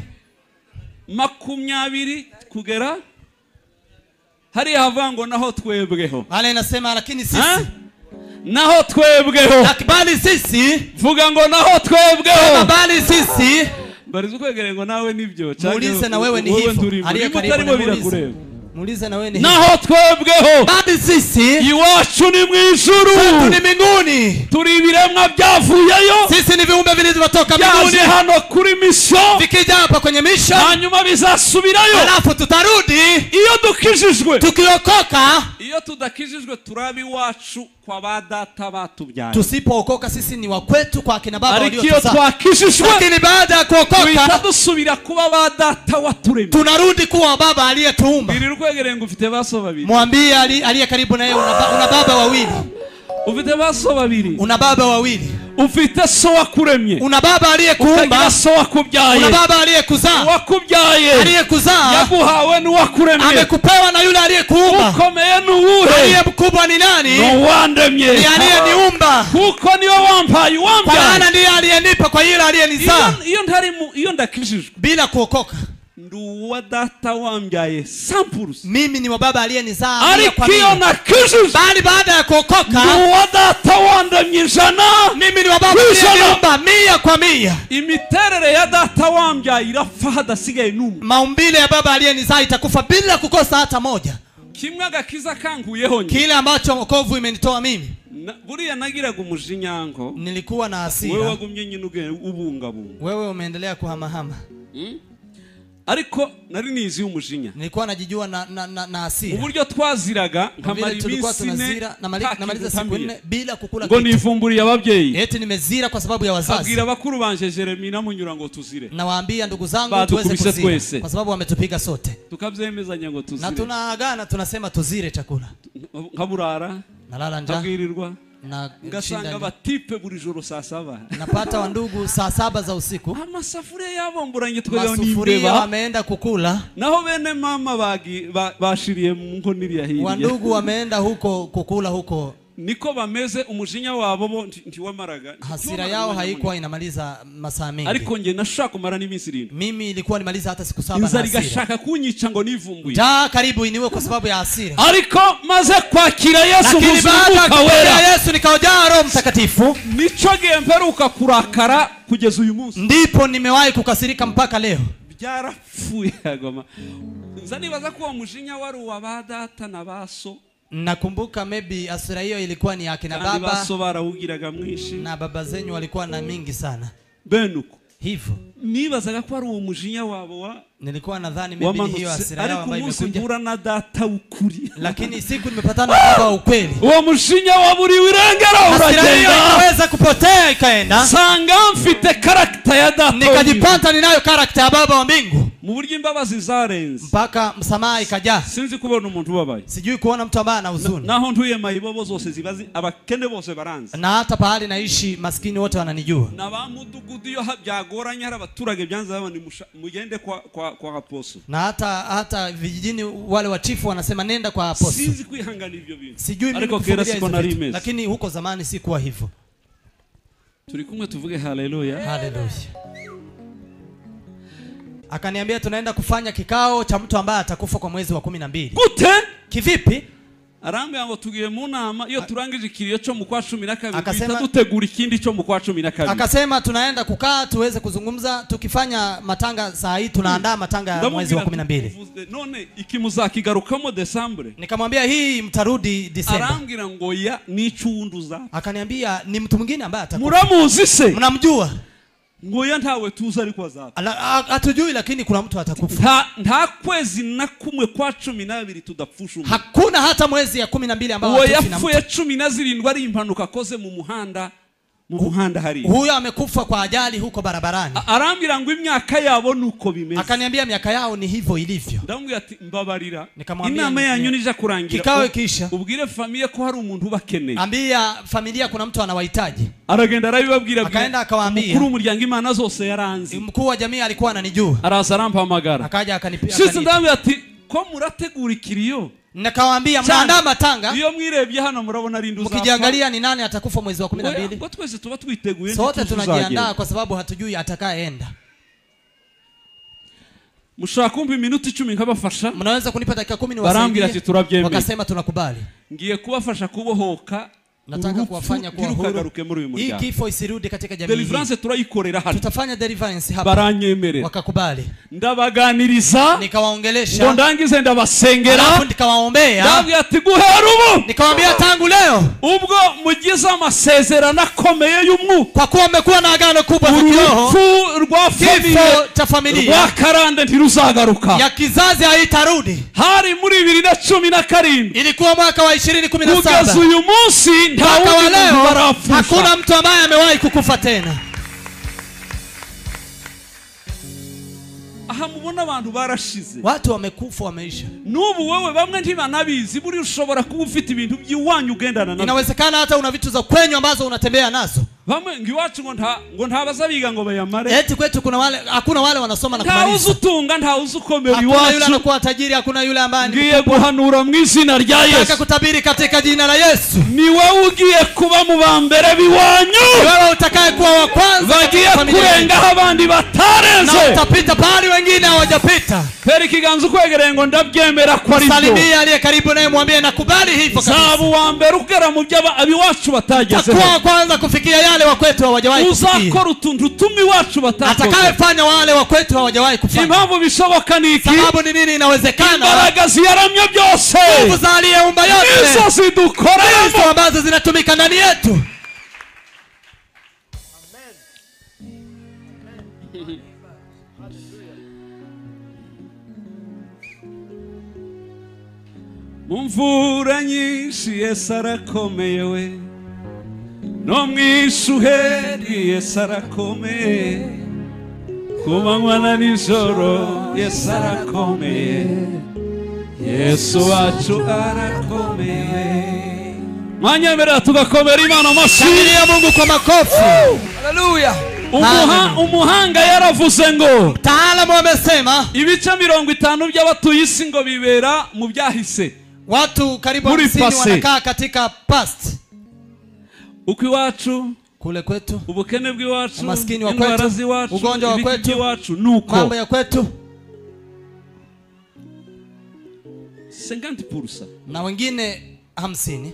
20 kugera hari havango naho twebweho wale inasema lakini sisi naho twebweho lakini sisi vuga ngo naho twebweho bali sisi barizo kwegere ngo nawe nibyo muulize na wewe ni hivyo aliye karibu na muulize na wewe ni naho twebweho bali sisi iwacu ni mwijuru ni mbinguni turi ibiremwa byavuyeyo sisi ni viumbe vilivyotoka mbinguni hano kuri mission vikija hapa kwenye mission hanyuma bizasubirayo alafu tutarudi iyo dukijijwe tukiokoka iyo tudakijijwe turabi wacu kwa badata batubyaye tusipookoka sisi ni wa kwetu kwa kina baba waliotuzaa twakijijwe lakini baada ya kuokoka tudasubira kuba badata waturemye tunarudi kuwa baba aliyetuumba birirukwegerenga ufite baso babiri mwambie aliye karibu naye una baba wawili ufite baso babiri una baba wawili ufite so wakuremye una baba aliyekuumba so wakubyaye una baba aliyekuzaa wakubyaye aliyekuzaa yaguhawe ni wakuremye amekupewa na yule aliyekuumba ukomeye nuwuhe aliyemkubwa ni nani no wandemye ni aliyeniumba kuko niyo wampaye wambyaye maana ndiye aliyenipa kwa yule aliyenizaa iyo ntari iyo ndakijijwe bila kuokoka nduwa data wambyaye 100%. Mimi ni wa baba aliyenizaa. Ariko nakijije bali baada ya kuokoka nduwa data wandamye 100%. Mimi ni wa baba aliyeniumba 100%. Imiterere ya data wambyaye irapfa hadasigaye numwe. Maumbile ya baba aliyenizaa itakufa bila kukosa hata moja. Kimwe agakiza kanguyeho nye. Kile ambacho wokovu imenitoa mimi. Buriya nagiraga umujinya. Nilikuwa na hasira. Wewe wagumye nyine ubungabunga. Wewe umeendelea kuhamahama. Ariko nari nizi umujinya. Nilikuwa najijua na hasira. Uburyo twaziraga nkamara iminsi namaliza siku 4 bila kukula kitu. Ngo nivumburiye ababyeyi. Eti nimezira kwa sababu ya wazazi. Abwira bakuru banje Jeremy na Munyura ngo tuzire. Nawaambia ndugu zangu tuweze kuzira kwa sababu wametupiga sote. Tukabyemezanya ngo tuzire. Na tunaagana tunasema tuzire chakula. Nkaburara. Nalala njaa. Nkagirirwa. Na ngasanga batipe buri joro saa 7. Napata wandugu saa 7 za usiku. Amasafuriya yabomburanye twega n'imbeba. Masufuria wameenda kukula. Naho bene mama bashiriye mu nkoniri ya hirya. Wandugu wameenda huko kukula huko. Niko bameze umujinya wabo bo ntiwamaraga. Hasira yao haikuwa inamaliza masaa mengi. Ariko nge nashaka kumara n'iminsi 7. Mimi ilikuwa nimaliza hata siku 7 na hasira. Inzari gashaka kunyica ngo nivumbuye. Karibu iniwe kwa sababu ya hasira. Ariko maze kwakira Yesu kuzuka wera. Yesu nikajaa Roho Mtakatifu. Nico gemperuka kurakara kugeza uyu munsi. Ndipo nimewahi kukasirika mpaka leo. Byarapfuye agoma. Nzanibaza ko umujinya wari wabadata na baso. Nakumbuka maybe hasira hiyo ilikuwa ni yake na baba. Baso barawugiraga mwishi. Na baba zenyu walikuwa na mingi sana. Benuko. Hivyo. Nibazaga ko ari uwo mujinya wabo wa. Nilikuwa nadhani maybe hiyo hasira yao ambayo imekuja. Ariko na data ukuri. Lakini siku nimepatana na baba ukweli. Uwo mujinya waburi wirengera uragenda. Inaweza kupotea ikaenda. Sanga mfite character ya data. Nikajipata ninayo character ya baba wa mbingu. Mu buryo imbabazi zarenze. Mpaka msamaha ikajaa. Sinzi kubona umuntu ubabaye. Sijui kuona mtu ambaye ana huzuni. Naho ntuye mayibobo zose zibazi abakene bose baranze. Na hata pahali naishi maskini wote wananijua. Na ba mudugudu yo byagoranye ari abaturage byanze baba ni mugende kwa apostle. Na hata vijijini wale wachifu wanasema nenda kwa apostle. Sinzi kwihangana ivyo bintu. Sijui mimi kufikiria, lakini huko zamani si kuwa hivyo. Turi kumwe tuvuge haleluya. Haleluya. Akaniambia tunaenda kufanya kikao cha mtu ambaye atakufa kwa mwezi wa 12. Gute? Kivipi? Arambe ngo tugiye mu nama iyo turangije ikiriyo cyo mu kwa 12 dutegura ikindi cyo mu kwa 12. Akasema tunaenda kukaa tuweze kuzungumza tukifanya matanga saa hii tunaandaa matanga ya mwezi wa 12. None ikimuzakigarukamo Desembre. Nikamwambia hii mtarudi Desemba. Arambira ngo ya nicunduza. Akaniambia ni mtu mwingine ambaye atakufa. Muramuzi se? Mnamjua? Ngoya ntawe tuza ariko azapfa. Atujui lakini kuna mtu atakufa. Nta kwezi na kumwe kwa 12 tudapfusha. Hakuna hata mwezi ya 12 ambao watufi na mtu. Uwo yapfuye 17 ari impanuka koze mu muhanda hari. Huyo amekufa kwa ajali huko barabarani. Arambira ngo imyaka yabo nuko bimeze. Akaniambia miaka yao ni hivyo ilivyo. Ndamubwira ati mbabarira. Inama yanyu nije kurangira. Kikawe kisha. Ubwire familia ko hari umuntu bakeneye. Ambia familia kuna mtu anawahitaji. Aragenda arabibabwira. Akaenda akawaambia. Mkuru umuryango Imana zose yaranzi. Mkuu wa jamii alikuwa ananijua. Araza arampamagara. Akaja akanipiga. Sisi ndamubwira ati ko murategura ikiriyo. Nikawaambia mnaandaa matanga. Iyo mwirebye hano murabona ari nduza. Mkijiangalia ni nani atakufa mwezi wa 12. Ngo twese tuba twiteguye. Sote tunajiandaa kwa sababu hatujui atakayeenda. Mushaka kumpa iminota 10 nkabafasha. Mnaweza kunipa dakika 10 niwasaidie. Barambira ati turabyemeye. Wakasema tunakubali. Ngiye kubafasha kubohoka. Nataka kuwafanya kuwa huru. Hii kifo isirudi katika jamii. Deliverance turayikorera hano. Tutafanya deliverance hapa. Baranyemerera. Wakakubali. Ndabaganiriza. Nikawaongelesha. Ngo ndangize ndabasengera. Alafu nikawaombea. Ndabwira ati guhera ubu. Nikamwambia tangu leo. Ubwo mugize amasezerano akomeye y'umwuka. Kwa kuwa mmekuwa na agano kubwa la kiroho. Kifo cha familia. Rwa karande ntiruzagaruka. Ya kizazi haitarudi. Hari muri 2017. Ilikuwa mwaka wa 2017. Kugeza uyu munsi hakuna mtu ambaye amewahi kukufa tena. Aha mubona abantu barashize. Watu wamekufa wameisha. Nubu wewe bamwe ntibanabizi buri ushobora kuba ufite ibintu by'iwanyu ugendana nabyo. Inawezekana hata una vitu za kwenyu ambazo unatembea nazo. bamwe ngiwacu ngo ntabaza biga ngo bayamare. Eti kwetu kuna wale hakuna wale wanasoma na kumaliza. Nta uzutunga nta uzukomera iwacu. Hakuna yule anakuwa tajiri, hakuna yule ambaye ngiye guhanura mu izina rya Yesu. Nataka kutabiri katika jina la Yesu. Ni wewe ugiye kuba mu bambere biwanyu. Wewe utakaye kuwa wa kwanza. Bagiye kurenga abandi batarenze. Na utapita pale wengine hawajapita. Pera ikiganza kwegereye ngo ndabyemera ko ari byo. Salimia aliye karibu naye mwambie nakubali hivyo kabisa. Sabu wa mbere ugera mu by'abiwacu batageze. Kwa kwanza kufikia yale wa kwetu hawajawahi kufikia. Uzakora utuntu tumi wacu batakoze. Atakayefanya wale wa kwetu hawajawahi kufanya. Impamvu bishoboka niki? Sababu ni nini inawezekana? Imbaraga ziyaramye byose. Nguvu za aliyeumba yote. Hizo zidukoramo. Hizo ambazo zinatumika ndani yetu. Mumvura nyinshi Yesu arakomeye we, no mwishuheri Yesu arakomeye, ku manywa na nijoro Yesu arakomeye, Yesu wacu arakomeye. Mwanyemerera tugakomera Imana amashyi. Shangilia Mungu kwa makofi. Haleluya. Umuhanga yaravuze ngo, mtaalamu amesema ibice 50 by'abatuye isi ngo bibera mu byahise. Watu karibu 50 wanakaa katika past. Uko iwacu kule kwetu, ubukene bw'iwacu, umaskini wa kwetu, ugonjwa wa kwetu, nuko mambo ya kwetu 50% na wengine 50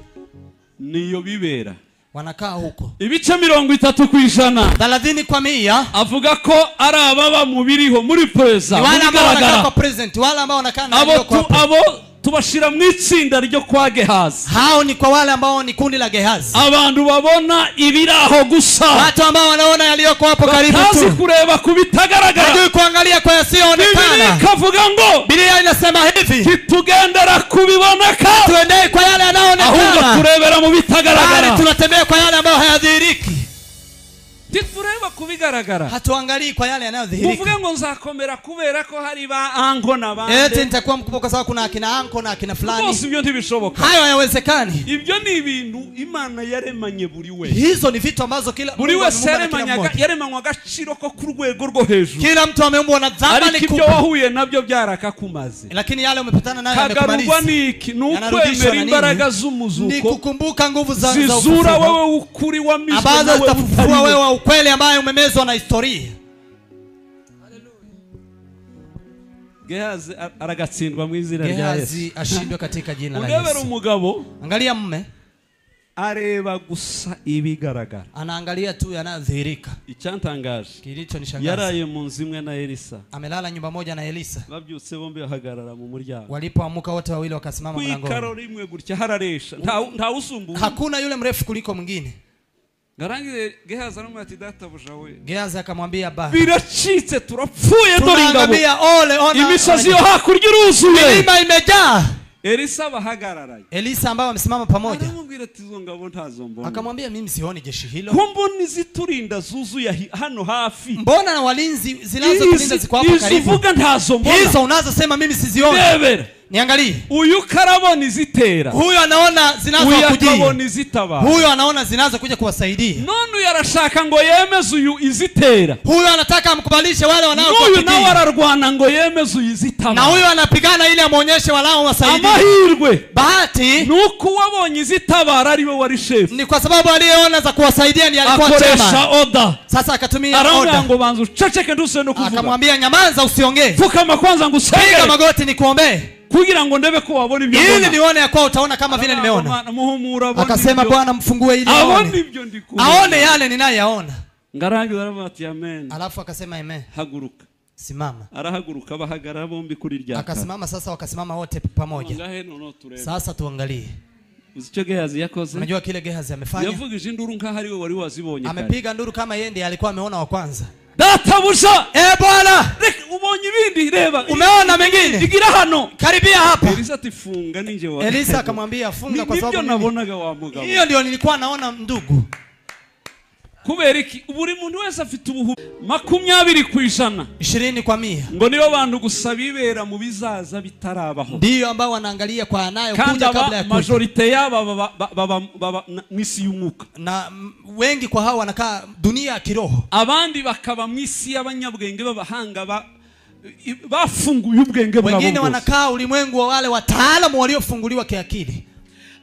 niyo bibera wanakaa huko. Ibice 30% 30% avuga ko ari ababa mubiriho muri preza. Wale ambao wanakaa kwa present, wale ambao wanakaa na ndio kwa abo tubashira mu itsinda ryo kwa Gehazi. Hao ni kwa wale ambao ni kundi la Gehazi. Abantu babona ibiraho gusa. Watu ambao wanaona yaliyoko hapo karibu tu. Batazi kureba kubitagaragara. Hajui kuangalia kwa yasiyoonekana. Biblia ikavuga ngo, Biblia inasema hivi, tugendera kubiboneka, tuendee kwa yale yanayoonekana, ahubwo turebera mu bitagaragara. Bali tunatembea kwa yale ambayo hayadhihiriki. Tureba kubigaragara, hatuangalii kwa yale yanayodhihirika. Uvuga ngo nzakomera kubera ko hari ba anko na bande. Eti nitakuwa mkubwa kwa sababu kuna akina anko na akina fulani. Bose ibyo ntibishoboka. Hayo hayawezekani. Ibyo ni ibintu Imana yaremanye buri we. Hizo ni vitu ambazo kila buri wese yaremanywa agaciro ko ku rwego rwo hejuru. Kila mtu ameumbwa na dhamani kubwa. Ariko ibyo wahuye nabyo byarakakumaze. Lakini yale umepatana nayo yamekumaliza. Kagarurwa niki? Nukwemera imbaraga z'umuzuko. Ni kukumbuka nguvu za zizura wewe ukuri wa misho. Abaza zitafufua wewe ukweli ambaye umemezwa na historia. Gehazi aragatsindwa mu izina rya Yesu. Gehazi ashindwe katika jina la Yesu. Ungebera umugabo, angalia mume areba gusa ibigaragara, anaangalia tu yanadhihirika. Icyantangaje, kilichonishangaza, yaraye mu nzu imwe na Elisa. Amelala nyumba moja na Elisa. Babyutse bombi bahagarara mu muryango. Walipoamuka wote wawili wakasimama mlangoni. Kwikaro rimwe gutya hararesha, nta usumbuye. Hakuna yule mrefu kuliko mwingine. Garangize Gehazi aramwati databuja we. Gehazi akamwambia baba, biracitse turapfuye dore ingabo. Imisozi yo hakurya iruzuye. Milima imejaa. Elisa bahagararaye. Elisa ambao wamesimama pamoja. Aramubwira ati zo ngabo ntazombona. Akamwambia mimi sioni jeshi hilo. Kumboni ziturinda zuzuye hano hafi. Mbona na walinzi zinazotulinda ziko hapo karibu? Izuvuga ntazombona. Hizo unazosema mimi sizioni. Rebera. Niangalie. Uyu karaboni zitera. Huyu anaona zinazokujia. Uyu karaboni zitaba. Huyu anaona zinazokuja kuwasaidia. None yarashaka ngo yemeze uyu izitera. Huyu anataka amkubalishe wale wanaokujia. Huyu nawe ararwana ngo yemeze uyu izitaba. Na huyu anapigana ili amuonyeshe walao wasaidia. Amahirwe. Bahati nuko wabonye izitabara ari we wari chef. Ni kwa sababu aliyeona za kuwasaidia ni alikuwa chema. Akoresha order. Sasa akatumia order. Arambia ngo banza uceceke nduse no kuvuga. Akamwambia nyamaza usiongee. Fukama kwanza ngusenge. Piga magoti nikuombee. Kugira ngo ndebe ko wabona ibyo mbona. Ili nione ya kwa utaona kama vile nimeona. Akasema Bwana mfungue ili aone. Aone yale ninayoyaona. Ngarangi barabati amen. Alafu akasema amen. Haguruka. Simama. Arahaguruka bahagarara bombi kuri rya. Akasimama sasa wakasimama wote pamoja. Sasa tuangalie. Uzicho Gehazi yakoze. Unajua kile Gehazi amefanya? Yavugije induru nka hari we wari wazibonye. Amepiga nduru kama yeye ndiye alikuwa ameona wa kwanza. Databuja, Bwana, ubonye ibindi reba. Umeona mengine? Igira hano. Karibia hapa. Elisa tifunga ninje wa. Elisa akamwambia funga kwa sababu nibyo nabonaga wa mugabo. Hiyo ndio nilikuwa naona ndugu. kubera iki buri muntu wese afite ubuhu 20% 20%. ngo niyo bantu gusa bibera mu bizaza bitarabaho, ndio ambao wanaangalia kwa anayo kuja kabla ya kuja. Majority yabo baba mwisi y'umwuka, na wengi kwa hao wanakaa dunia ya kiroho, abandi bakaba mwisi y'abanyabwenge b'abahanga bafunguye ubwenge bwabo. Wengine wanakaa ulimwengu wa wale wataalamu waliofunguliwa kiakili,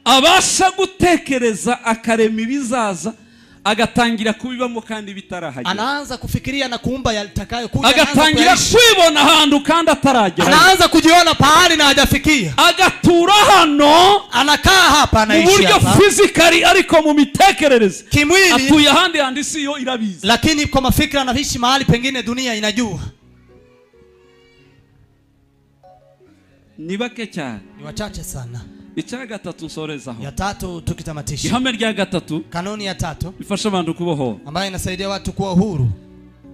abasha gutekereza akarema ibizaza agatangira kubibamo kandi bitarahagera. Anaanza kufikiria na kuumba yatakayo kuja, agatangira kwibona handu kandi ataragera. Anaanza kujiona pahali na hajafikia, agatura hano, anakaa hapa, anaishi hapa uburyo physically ariko mu mitekerereze kimwili atuye handi handi siyo irabizi, lakini kwa mafikra anaishi mahali pengine dunia inajua. Ni bake cyane, ni wachache sana. Icya gatatu nsorezaho, ya tatu tukitamatisha, ihame rya gatatu, kanuni ya tatu ifasha abantu kuboho, ambayo inasaidia watu kuwa huru,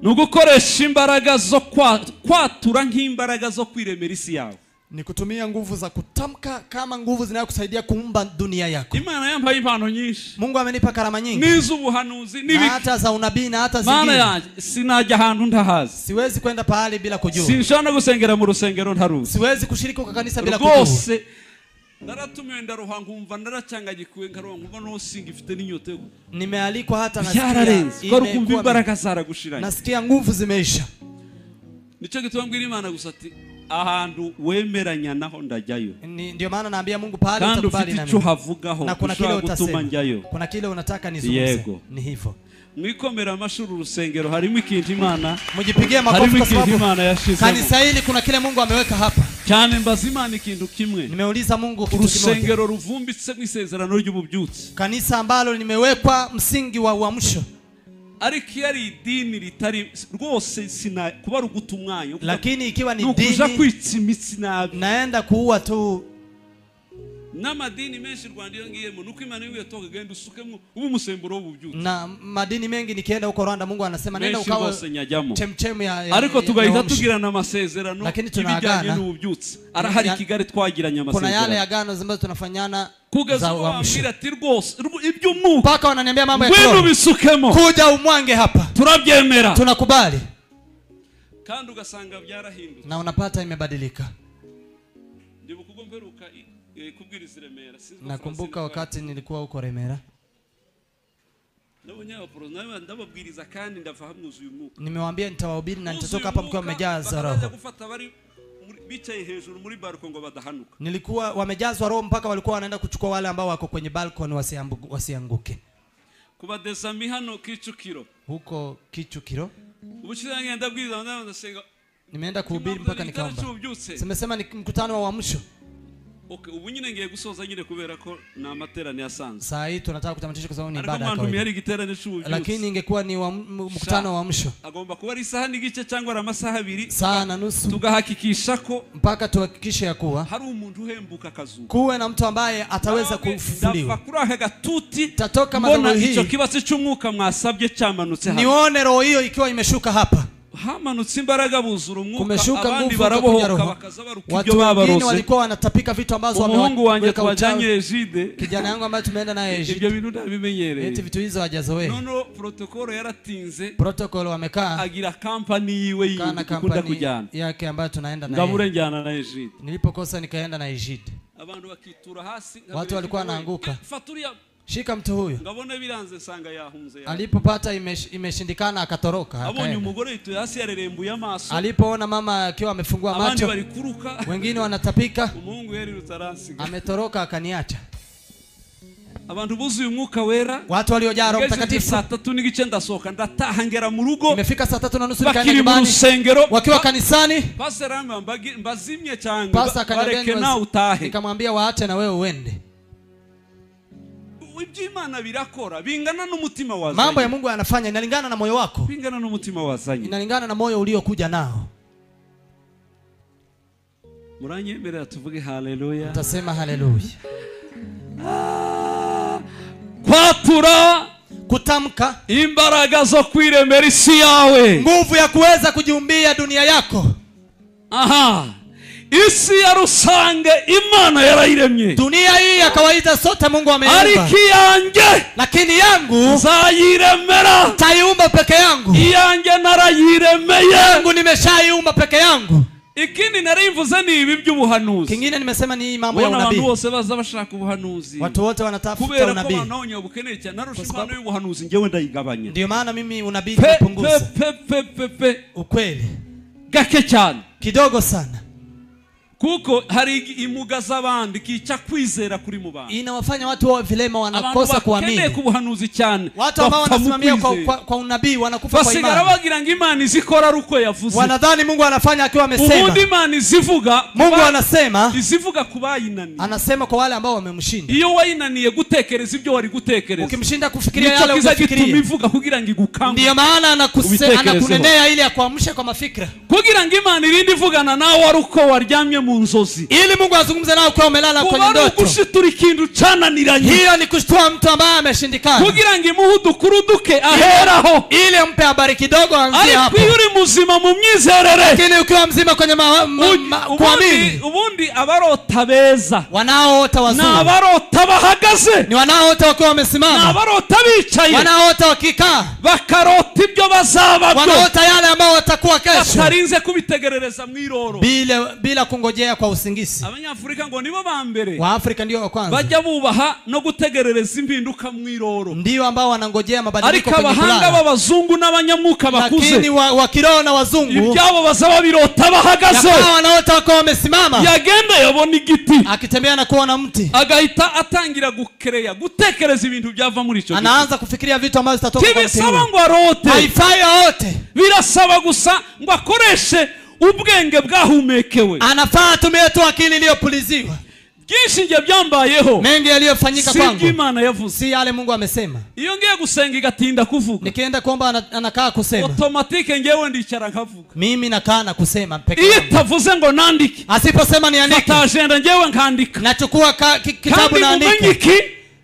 nugukoresha imbaraga zo kwatura nk'imbaraga zo kwiremera isi yawe. Ni kutumia nguvu za kutamka kama nguvu zinazokusaidia kuumba dunia yako. Imana yampa impano nyinshi, Mungu amenipa karama nyingi, n'izubuhanuzi n'ibiki, hata za unabii na hata zingine. Mana yanjye sinajya ahantu ndahazi, siwezi kwenda pahali bila kujua, sinshobora gusengera mu rusengero ntaruzi, siwezi kushiriki kwa kanisa bila kujua. Rwose naratumiwe ndaruha ngumva naracangagikuwe nkaruha ngumva no singa ifite n'inyotego, nimealikwa hata nasikia ko rukumva imbaraga zaragushiranye, nasikia nguvu zimeisha. Nico gituma mbwira Imana gusa ati ahantu wemeranya naho ndajyayo. Ndio maana naambia Mungu pahali utakubali na mimi, na kuna kile utasema njyayo, kuna kile unataka nizungumze. Ni hivyo. Mwikomera amashuri urusengero harimo ikintu Imana, mujipigie makofi kwa sababu kanisa hili kuna kile Mungu ameweka hapa. Cyane mbaza Imana ikintu kimwe, nimeuliza Mungu kitu kimoja. Urusengero ruvumbitse mu isezerano ry'ububyutse, kanisa ambalo nimewekwa msingi wa uamsho, ariko yari idini ritari rwose sina kuba rugutumwanyo, lakini ikiwa ni dini nukuja kwitsa imitsi nabi, naenda kuua tu. Na madini menshi Rwanda yongiyemo nuko Imana yiwe toka genda usukemo ubu musemburo w'ububyutse. Na madini mengi nikienda huko Rwanda Mungu anasema nenda ukawe chemchemi ya ariko tugahita tugirana amasezerano, lakini tunaagana n'ububyutse. Arahari Kigali twagiranye amasezerano, kuna yale agano ambazo tunafanyana za uamsho rwose iby'umwuka, paka wananiambia mambo ya kwenu bisukemo, kuja umwange hapa, turabyemera, tunakubali, kandi ugasanga byarahindutse na unapata imebadilika. Ndibuka mperuka kubwiriza Remera, nakumbuka wakati nilikuwa huko Remera, ndababwiriza kandi ndafahamuza uyu mwuka, nimewaambia nitawahubiri na nitatoka hapa mkiwa mmejaza roho. Bicaye hejuru muri balcony ngo badahanuka, nilikuwa wamejazwa roho mpaka walikuwa wanaenda kuchukua wale ambao wako kwenye balcony wasianguke. Kubadeza mihano Kicukiro, huko Kicukiro ubushira ngenda bwiriza ndasenga, nimeenda kuhubiri mpaka nikaomba. Simesema ni mkutano wa uamsho. Okay, ubu nyine ngiye gusoza nyine kubera ko na amaterano yasanze. Saa hii tunataka kutamatisha kwa sababu ni ibada yako. Yari giterane cy'ububyutse. Lakini ingekuwa ni mkutano wa uamsho, agomba kuba ari isaha n'igice cyangwa ari amasaha 2 saa na nusu, tugahakikisha ko mpaka tuhakikishe ya kuwa hari umuntu uhembuka kazuka, kuwe na mtu ambaye ataweza kufufuliwa. Kuri aka gatuti tatoka madhabahu hii, icyo kibatsi cy'umwuka mwasabye cyamanutse hapa, nione roho hiyo ikiwa imeshuka hapa. Hamanutse imbaraga buzura umwuka, kumeshuka abandi barabohoka bakazabaruka ibyo babarose. Watu walikuwa wanatapika vitu ambazo Mungu wanjye twajanye Ejide, kijana yangu ambaye tumeenda naye Ejide, ibyo bintu ndabimenyereye, eti vitu hizo hajazoea. Nono protocol yaratinze, protocol wamekaa, agira company yiwe yikunda kujyana yake ambayo tunaenda naye, ngabure njyana na Ejide. Nilipokosa nikaenda na Ejide, abantu bakitura hasi, watu walikuwa wanaanguka, faturia shika mtu huyo. Ngabone biranze sanga yahunze, alipopata imeshindikana akatoroka. Abonye umugore yitu hasi yarerembuye amaso, alipoona mama akiwa amefungua macho, abandi barikuruka, wengine wanatapika, Mungu yari rutaransiga, ametoroka akaniacha. Abantu buzuye umwuka wera, watu waliojaa Roho Mtakatifu. Saa 3 n'igice ndasohoka ndataha ngera mu rugo, imefika saa 3:30 nikaenda nyumbani, wakiwa kanisani. Pastor Rama mbazimye cyangwa bareke na utahe, nikamwambia waache na wewe uende. Iby'Imana birakora bingana n'umutima wazanye, mambo ya Mungu anafanya inalingana na moyo wako, bingana n'umutima wazanye, inalingana na moyo uliokuja nao. Muranyemerera tuvuge haleluya, tutasema haleluya. Kwatura, kutamka imbaraga zo kwiremera isi yawe, nguvu ya kuweza kujiumbia dunia yako. Aha, isi ya rusange Imana yarayiremye. Dunia hii ya kawaida sote Mungu ameumba. Ariko yanjye lakini yangu nzayiremera. Taiumba peke yangu. Yanjye narayiremeye. Yangu nimeshaiumba peke yangu. Ikindi narimvuze ni ibi by'ubuhanuzi. Kingine nimesema ni mambo ya unabii. Abantu bose baza bashaka ubuhanuzi. Watu wote wanatafuta unabii. Kubera ko banaonye ubukeneye cyane narusha impano y'ubuhanuzi ngewe ndayigabanya. Ndio maana mimi unabii napunguza. Ukweli gake cyane. Kidogo sana. Kuko hari imuga z'abandi kica kwizera kuri mu bantu. Inawafanya watu wao vilema wanakosa kuamini. Bakeneye kubuhanuzi cyane. Watu ambao wanasimamia kwa unabii wanakufa kwa imani. Basigara bagira ngo Imana izikora ruko yavuze. Wanadhani Mungu anafanya akiwa amesema. Ubundi Imana izivuga. Mungu anasema. Izivuga kubayinani. Anasema kwa wale ambao wamemshinda. Iyo wayinaniye gutekereza ibyo wari gutekereza. Ukimshinda kufikiria yale unafikiria. Tumivuga kugira ngo igukangure. Ndio maana anakunenea ile ya kuamsha kwa mafikra. Kugira ngo Imana irindi vugana nawe aruko waryamye mu nzozi. Ili Mungu azungumze nao kwa umelala kwenye ndoto. Kushitura ikintu cananiranye. Hiyo ni kushtua mtu ambaye ameshindikana. Kugira ngo imuhudu kuruduke aheraho. Ili mpe habari kidogo anzie hapo. Ariko uri muzima mu myizerere. Lakini ukiwa mzima kwenye kuamini. Ubundi abarota beza. Wanaoota wazuri. Na abarota bahagaze. Ni wanaoota wakiwa wamesimama. Na abarota bicaye. Wanaoota wakikaa. Bakarota ibyo bazabako. Wanaoota yale ambao watakuwa kesho. Batarinze kubitegerereza mwiroro. Bila kungojea kwa usingisi. Abanyafrika ngo nibo bambere. Wa Afrika ndio wa kwanza. Bajya bubaha no gutegerereza impinduka mwiroro. Ndio ambao wanangojea mabadiliko kwenye kulala. Ariko abahanga b'abazungu n'abanyamuka bakuze. Lakini wa kiroho na wazungu. Ibyabo bazaba birota bahagaze. Yakao wanaota wako wamesimama. Yagenda yabona igiti. Akitembea na kuona mti. Agahita atangira gukereya gutekereza ibintu byava muri cyo. Anaanza kufikiria vitu ambavyo zitatoka kwa mti. Kibisaba ngo arote. Haifai yote. Birasaba gusa ngo akoreshe ubwenge bwahumekewe. Anafaa tumie tu akili iliyopuliziwa. Byinshi nge byambayeho. Mengi yaliyofanyika kwangu. Si Imana yavuze. Si yale Mungu amesema. Iyo ngiye gusenga igatinda kuvuga. Nikienda kuomba anakaa kusema. Automatique ngewe ndicara nkavuga. Mimi nakaa na kusema peke yangu. Itavuze ngo nandike. Asiposema niandike. Fata agenda ngewe nkandika. Nachukua kitabu naandika.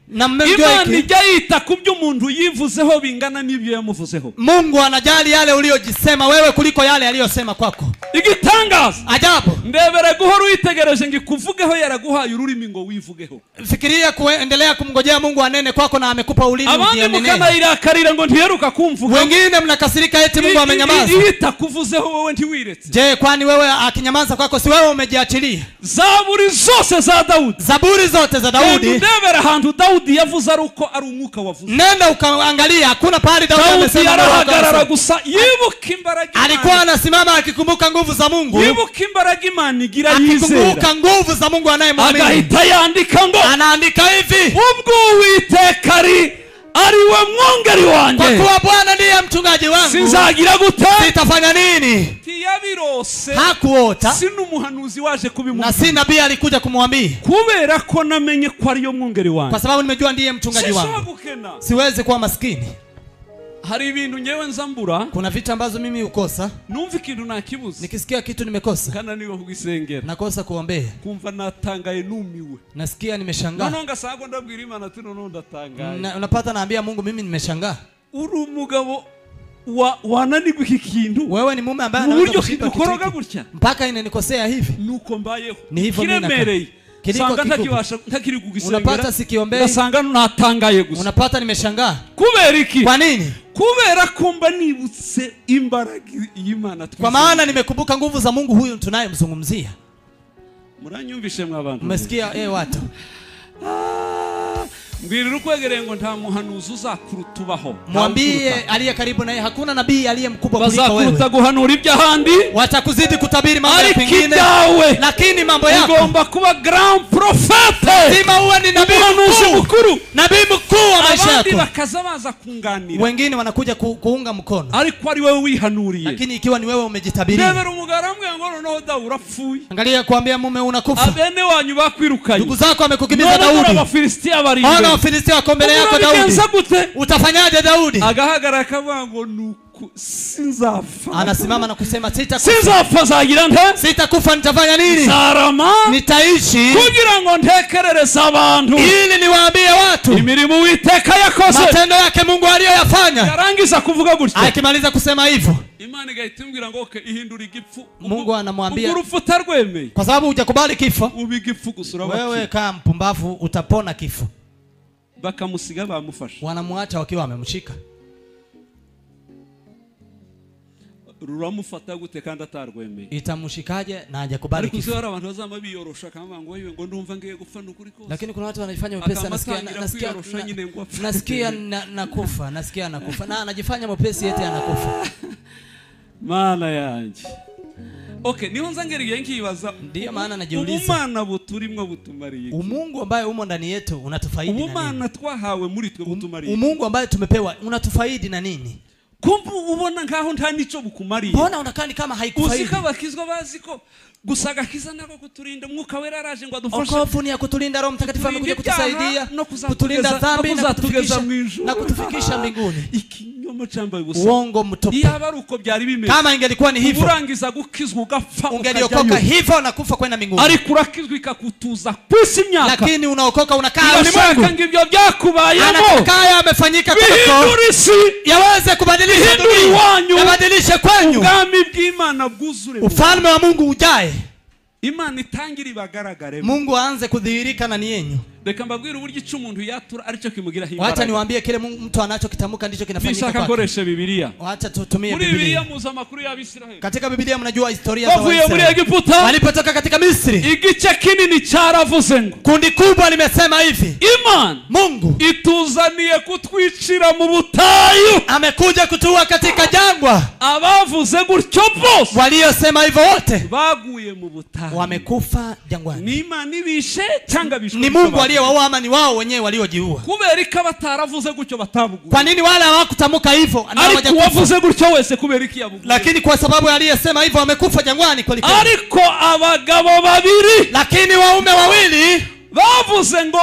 Imana ijya yita ku byo umuntu yivuzeho bingana n'ibyo yamuvuzeho. Mungu anajali yale uliyojisema wewe kuliko yale aliyosema kwako. Igitangaza. Ajabu. Ndebere guhora uyitegereje ngikuvugeho yaraguhaye ururimi ngo wivugeho. Fikiria kuendelea kumngojea Mungu anene kwako na amekupa ulimi ujianene. Abandi mukanayirakarira ngo ntiheruka kumvuga. Wengine mnakasirika eti Mungu amenyamaza. Itakuvuzeho wewe ntiwiretse. Je, kwani wewe akinyamaza kwako si wewe umejiachilia? Zaburi zose za Daudi. Zaburi zote za Daudi. Ndebere hantu Daudi yavuze aruko ari umwuka wavuze. Nenda ukaangalia hakuna pahali Daudi amesema arahagarara gusa yibuka imbaraga. Alikuwa anasimama akikumbuka nguvu za Mungu. Yibuka imbaraga Imana igira yizera. Akikumbuka nguvu za Mungu anayemwamini. Agahita yandika ngo. Anaandika hivi. Ubwo Uwiteka ariwe mwongeri wanjye. Kwa kuwa Bwana ndiye mchungaji wangu. Sinzagira gute? Sitafanya nini? Tiyabirose. Hakuota. Sinu umuhanuzi waje kubimubwira. Na si nabii alikuja kumwambia. Kubera ko namenye ko ariyo mwongeri wanjye. Kwa sababu nimejua ndiye mchungaji wangu. Siwezi kuwa maskini. Hari ibintu nyewe nzambura. Kuna vitu ambazo mimi ukosa. Numva ikintu nakibuze. Nikisikia kitu nimekosa. Kana niwe kugisengera. Nakosa kuombea. Kumva natangaye numiwe. Nasikia nimeshangaa. Nononga sago ndabwira Imana tuno ndatangaye. Unapata naambia Mungu mimi nimeshangaa. Uri umugabo wananigwa iki kintu. Wewe ni mume ambaye anaweza kushindwa kukoroga gutya. Mpaka inanikosea hivi. Nuko mbayeho. Ni hivyo mimi namereye. Sanga ntakiri kugisengera. Unapata sikiombei. Nasanga natangaye gusa. Unapata nimeshangaa. Kubera iki? Kwa nini? Kubera kumba nibutse imbaraga y'Imana. Kwa maana nimekumbuka nguvu za Mungu huyu tunayemzungumzia. Muranyumvishe mwabantu. Umesikia watu. Mbwirira ukwegereye ngo nta muhanuzi uzakurutubaho. Mwambie aliye karibu naye hakuna nabii aliye mkubwa kuliko wewe. Bazakuruta guhanura iby'ahandi. Watakuzidi kutabiri mambo ya pengine. Lakini mambo yako ugomba kuba grand prophete. Sima uwe ni nabii mkuu. Nabii mkuu wa maisha yako. Abandi bakaza baza kunganira. Wengine wanakuja kuunga mkono. Ariko ari wewe wihanuriye. Lakini ikiwa ni wewe umejitabiria. Ndebera umugaramwe ngo noneho Daudi urapfuye. Angalia kuambia mume unakufa. Abene wanyu bakwirukanye. Ndugu zako wamekukimbiza Daudi. Abafilistia bari. Wafilisti wako mbele yako Daudi. Utafanyaje Daudi? Agahagara akavuga ngo sinzafa. Anasimama na kusema sitakufa. Sinzafa zagira nte? Sitakufa nitafanya nini? Zarama. Nitaishi. Kugira ngo ntekerereza abantu. Ili niwaambie watu. Imirimo Uwiteka yakoze. Matendo yake Mungu aliyoyafanya. Yarangiza kuvuga gutyo. Akimaliza kusema hivyo. Imana igahitimbwira ngo ihindura igipfu. Mungu anamwambia. Urufu utarwemeye. Kwa sababu hujakubali kifo. Ubigipfu gusura baki. Wewe kama mpumbavu utapona kifo. Bakamusiga bamufasha. Wanamwacha wakiwa wamemshika. Ruramufata gute kandi atarwemeye. Itamushikaje na hajakubali kifo. Ariko abantu bazama biyorosha kama ngo yewe ngo ndumva ngiye gupfa nukuri kose. Lakini kuna watu wanajifanya mwepesi, nasikia nakufa, nasikia nakufa. Na anajifanya mwepesi eti anakufa. Mana yanje. Okay, niho nzangeriye nkibaza. Ndio maana najiuliza. Umana buturimwe butumariye. Umungu ambaye umo ndani yetu unatufaidi na nini? Umana twahawe muri twe butumariye. Umungu ambaye tumepewa unatufaidi na nini? Kumbu ubona nkaho nta nico bukumariye. Mbona unakani kama haikufaidi? Usika bakizwa baziko gusaga kiza nako kuturinda mwuka wera araje ngo adufashe. Okovu ni ya kutulinda, Roho Mtakatifu amekuja kutusaidia, kutulinda dhambi na kutufikisha mbinguni. Ikinyoma cyambaye ubusa. Uongo mtupu. Yaba uko byari bimeze. Kama ingelikuwa ni hivyo, urangiza gukizwa ugapfa ungeliokoka hivyo na kufa kwenda mbinguni. Ariko urakizwa ikakutuza kwisi imyaka. Lakini unaokoka unakaa ulimwengu. Yashaka ngibyo byakubayemo. Anataka amefanyika kwako. Yaweze kubadilisha dunia. Yabadilishe kwenyu. Ubwami bw'Imana bwuzure. Ufalme wa Mungu ujae. Imana itangira ibagaragare. Mungu aanze kudhihirika na yenyu. Reka mbabwire uburyo icyo umuntu yatura arico kimugira himbara. Wacha niwaambie kile mtu anachokitamuka ndicho kinafanyika kwake. Nishaka koresha Biblia. Wacha tutumie Biblia. Muri Biblia muza makuru ya Bisiraheli. Katika Biblia mnajua historia za Wavuye muri Egiputa. Walipotoka katika Misri. Igice kinini cyaravuze ngo. Kundi kubwa limesema hivi. Imana Mungu ituzaniye kutwicira mu butayu. Amekuja kutua katika jangwa. Abavuze gutyo bose. Waliosema hivyo wote baguye mu butayu. Wamekufa jangwani. Ni Imana ibishe cyangwa bishwe. Ni Mungu aliyewaua ama ni wao wenyewe waliojiua? Kuberika bataravuze gutyo batabuguye. Kwa nini wale hawakutamka hivyo? Ariko wavuze gutyo wese kuberiki yabuguye. Lakini kwa sababu aliyesema hivyo wamekufa jangwani kweli kweli. Ariko abagabo babiri, lakini waume wawili bavuze ngo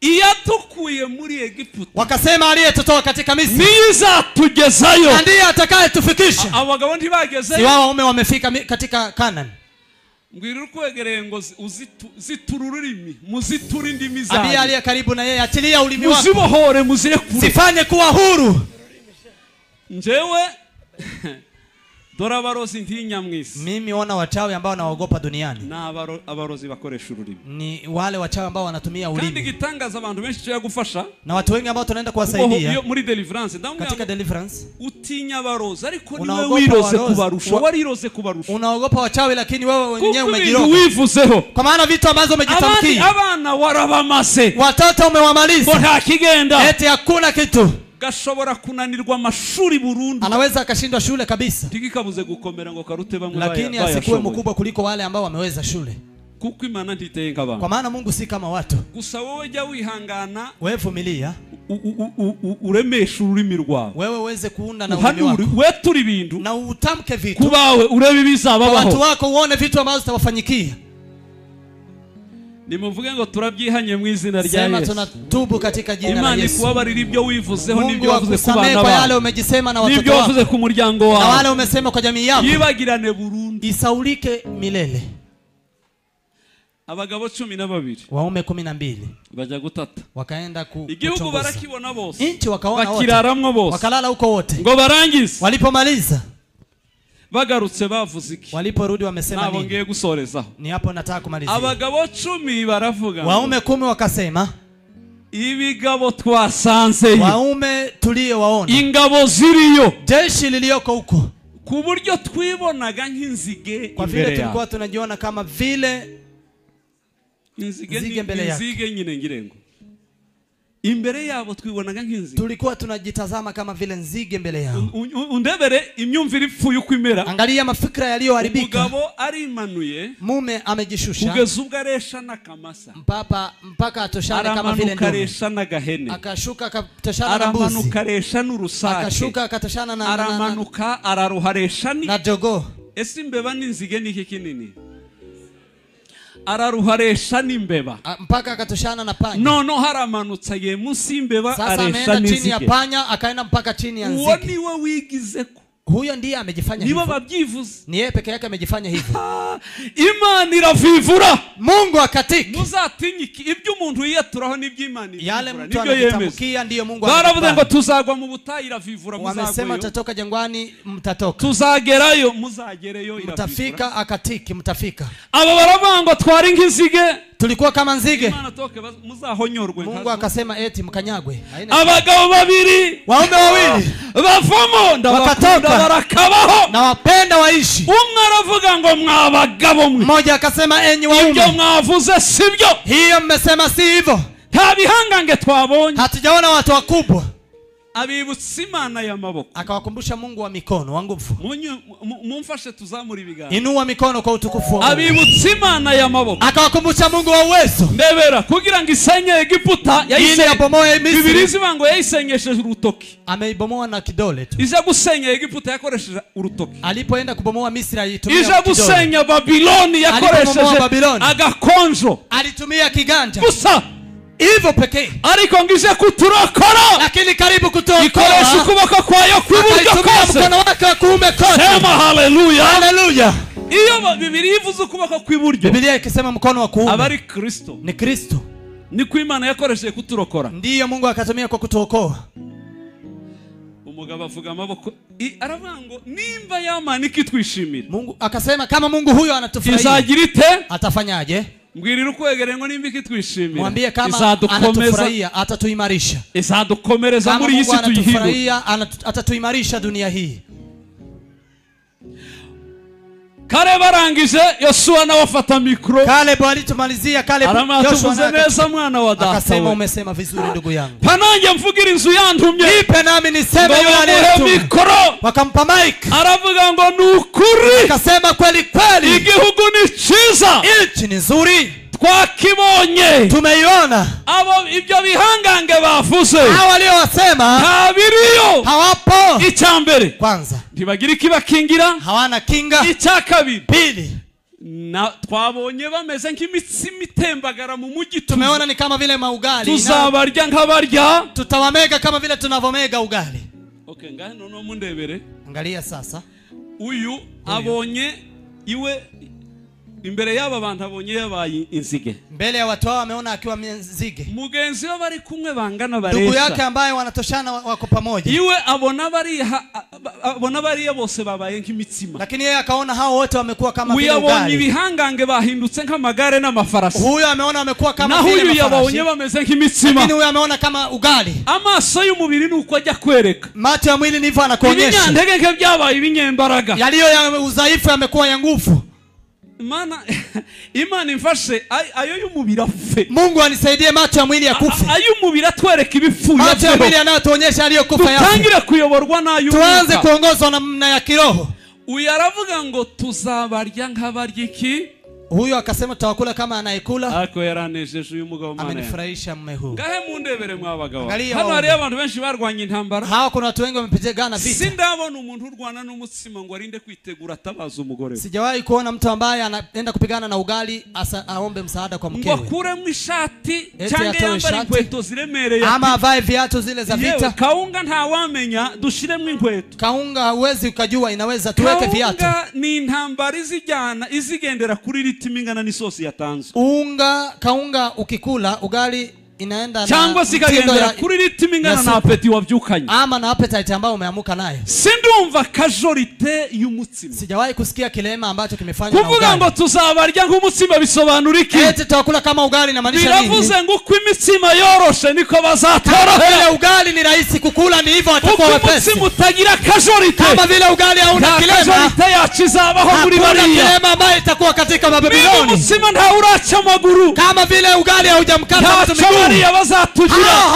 iyatukuye muri Egiputa. Wakasema aliyetutoa katika Misri niza tugezayo. Ndiye atakayetufikisha. Abagabo ntibagezeyo. Si wao waume wamefika katika Canaan. Ngwirira kwegereye ngo zitururimi muzitura indimi zawe. Abia aliye karibu na yeye atilia ulimi wako. Muzibohore muzirekure. Sifanye kuwa huru. Njewe dora barozi ntinya mwisi. Mimi wana wachawi ambao naogopa duniani. Na abarozi bakoresha ururimi. Ni wale wachawi ambao wanatumia ulimi. Kandi gitangaza abantu benshi cyo yagufasha. Na watu wengi ambao tunaenda kuwasaidia. Muri deliverance katika deliverance. Utinya abarozi ariko niwe wiroze kubarusha. Wariroze kubarusha. Unaogopa wachawi lakini wewe wenyewe umejiroga. Wivuzeho. Kwa maana vitu ambazo umejitamkia. Abana warabamase. Watoto umewamaliza. Bora kigenda. Eti hakuna kitu. Gashobora kunanirwa amashuri burundu. Anaweza akashindwa shule kabisa. Tikikabuze gukomera ngo karute bamwe baya. Lakini asikuwe mkubwa kuliko wale ambao wameweza shule. Kuko Imana ntiteye nk'abantu. Kwa maana Mungu si kama watu. Gusa wowe jya wihangana. Wewe vumilia. Uremesha ururimi rwawe. Wewe uweze kuunda na ulimi wako. Wewe turi bintu. Na utamke vitu. Kubawe urebe bizabaho. Watu wako uone vitu ambazo zitawafanyikia. Nimuvuge ngo turabyihanye mu izina rya Yesu. Sema tunatubu katika jina la Yesu. Imana kubabarira ibyo wivuzeho nibyo wavuze ku bana bawe. Yale umejisema na watoto wako. Nibyo wavuze ku muryango wawe. Na wale umesema kwa jamii yako. Yibagirane burundu. Isaulike milele. Abagabo 12. Waume 12. Baja gutata. Wakaenda igihugu barakibona bose. Inchi wakaona wote. Bakiraramwo bose. Wakalala huko wote. Ngo barangize. Walipomaliza. Bagarutse bavuze iki? Waliporudi wamesema nini? Nabongeye gusorezaho. Ni hapo nataka kumalizia. Abagabo 10 baravuga. Waume 10 wakasema. Ibigabo twasanzeyo. Waume tuliowaona. Ingabo ziriyo. Jeshi lilioko huko. Ku buryo twibonaga nk'inzige. Kwa vile tulikuwa tunajiona kama vile inzige mbele yake. Inzige nyine ngirengo. Imbere yabo twibonaga nk'inzige. Tulikuwa tunajitazama kama vile nzige mbele yao. Undebere imyumvire ipfuye ukwimera. Angalia mafikra yaliyoharibika. Umugabo arimanuye. Mume amejishusha. Kugeza ubwo aresha nakamasa. Mpaka atoshane kama vile ndume. Aresha nagahene. Akashuka akatoshana na mbuzi. Aramanuka aresha n'urusake. Akashuka akatoshana na aramanuka araruharesha ni na jogo. Ese imbeba n'inzige niki kinini? araruharesha n'imbeba mpaka akatoshana na panya. Nono haramanutsa ye munsi y'imbeba Sasa ameenda chini ya panya akaenda mpaka chini ya nzige. Uwo niwe wigizeko. Huyo ndiye amejifanya hivyo. Nibo babyivuze. Ni yeye peke yake amejifanya hivyo. Imana iravivura. Mungu akatika. Muzatinyiki ibyo umuntu yiyaturaho n'iby'Imana. Yale mtu anatamkia ndiyo Mungu anakubali. Baravuze ngo tuzagwa mu butayi iravivura muzagwayo. Wamesema tutatoka jangwani mtatoka. Tuzagerayo muzagereyo iravivura. Mtafika akatiki mtafika. Abo baravuga ngo twari nk'inzige. Tulikuwa kama nzige. Muzahonyorwe. Mungu akasema eti mkanyagwe. Abagabo babiri, waume wawili bavamo ndabakunda barakabaho na wapenda waishi. Umwe aravuga ngo mwabagabo mwe. Mmoja akasema enyi waume, ibyo mwavuze sibyo. Hiyo mmesema si hivyo. Nta bihangange twabonye. Hatujaona watu wakubwa. Abibutsa Imana y'amaboko. Akawakumbusha Mungu wa mikono wa nguvu. Mumfashe tuzamura ibiganza. Inua mikono kwa utukufu wa Mungu. Abibutsa Imana y'amaboko. Akawakumbusha Mungu wa uwezo. Ndebera kugira ngo isenye Egiputa yayibomoe Misri. Bibirizi bango yayisenyesheje urutoki. Ameibomoa na kidole tu. Ija gusenya Egiputa yakoresheje urutoki. Alipoenda kubomoa Misri alitumia kidole. Ija gusenya Babiloni yakoresheje agakonjo. Alitumia kiganja. Gusa hivyo pekee. Ariko ngije kuturokora. Lakini karibu kutoka. Ikoresha ukuboko kwayo kw'iburyo kose. Mkono wake wa kuume kote. Sema haleluya. Haleluya. Iyo Biblia ivuze ukuboko kw'iburyo. Biblia ikisema mkono wa kuume. Abari Kristo. Ni Kristo. Ni ku Imana yakoresheje kuturokora. Ndiyo Mungu akatumia kwa kutuokoa. Umugabo avuga amaboko aravuga ngo nimba Yamana ikitwishimira. Mungu akasema kama Mungu huyo anatufurahia. Izagira ite? Atafanyaje? Mbwirira ukwegere ngo nimba ikitwishimira. Mwambie kama anatufurahia atatuimarisha. Izadukomereza muri iyi si tuyihindura. Atatuimarisha dunia hii. Kale barangije Yoshua na wafata mikro. Kale alitumalizia Yoshua neza mwana wa data. Akasema umesema vizuri ndugu yangu. Pananje mvugira inzu yantumye. Nipe nami niseme yule aliyetuma. Wakampa mic. Aravuga ngo nukuri. Akasema kweli kweli. Igihugu ni cyiza. Nchi ni nzuri. Twakibonye. Tumeiona. Abo ibyo bihangange bavuze. Hao waliowasema habiriyo. Hawapo. Icyambere. Kwanza. Ntibagira ikibakingira. Hawana kinga. Icyakabiri. Pili. Na twabonye bameze nk'imitsi mitembagara mu mujyi. Tumeona ni kama vile maugali. Tuzabarya nk'abarya. Tutawamega kama vile tunavomega ugali. Okay, ngahe nono mundebere. Angalia sasa. Uyu abonye iwe imbere y'aba bantu abonye yabaye inzige. Mbele ya watu hao ameona akiwa nzige. Mugenzi we bari kumwe bangana baresha. Ndugu yake ambaye wanatoshana wako pamoja. Iwe abona bari bose babaye nk'imitsima. Lakini yeye akaona hao wote wamekuwa kama vile ugali. Uyabonye ibihangange bahindutse nk'amagare n'amafarasi. Huyo ameona wamekuwa kama vile mafarasi. Na huyu yabonye bameze nk'imitsima. Lakini huyo ameona kama ugali. Amaso y'umubiri nuko ajya kwereka. Macho ya mwili ndivyo anakuonyesha. Ibinyantege nke byabaye ibinyembaraga. Yaliyo ya udhaifu yamekuwa ya nguvu. Imana imfashe ayo y'umubiri afe. Mungu anisaidie macho ya mwili yakufe. Ayo y'umubiri atwereka ibifu. Macho ya mwili anayotuonyesha aliyokufa yafe. Tutangire kuyoborwa nayo. Tuanze kuongozwa na ya kiroho. Uyaravuga ngo tuzabarya nk'abarya iki? Huyo akasema tutawakula kama anayekula. Ako yaranejeje uyu mugabo Mana. Amenifurahisha mume huu. Ngahe mundebere mwabagabo. Hano hari abantu benshi barwanye intambara. Hao kuna watu wengi wamepigana vita. Sindabona umuntu urwana n'umutsima ngo arinde kwitegura atabaza umugore. Sijawahi kuona mtu ambaye anaenda kupigana na ugali aombe msaada kwa mkewe. Ngo kuremo ishati cyangwa yambara inkweto ziremereye. Ama avae viatu zile za vita. Kaunga nta wamenya dushiremo inkweto. Kaunga huwezi ukajua inaweza tuweke viatu. Kaunga ni intambara izigendera kuri timingana ni sosi yatanzwe. Kaunga ukikula ugali inaenda cyangwa sikagendera kuri ritimingana na apeti wabyukanye. Ama na appetite ambayo umeamuka nayo. Sindumva kajorite y'umutsima. Sijawahi kusikia kilema ambacho kimefanywa na ugali. Kuvuga ngo tuzabarya nk'umutsima bisobanura iki? Eti tutakula kama ugali na maanisha nini? Biravuze ngo uko imitsima yoroshe niko bazatorohera. Ugali ni rahisi kukula ni hivyo watakuwa wepesi. Umutsima utagira kajorite. Kama vile ugali hauna kilema. Kajorite yachizabaho muri bariya. Kilema ambayo itakuwa katika Babiloni. Umutsima nta uracha maguru. Kama vile ugali haujamkata mtu miguu.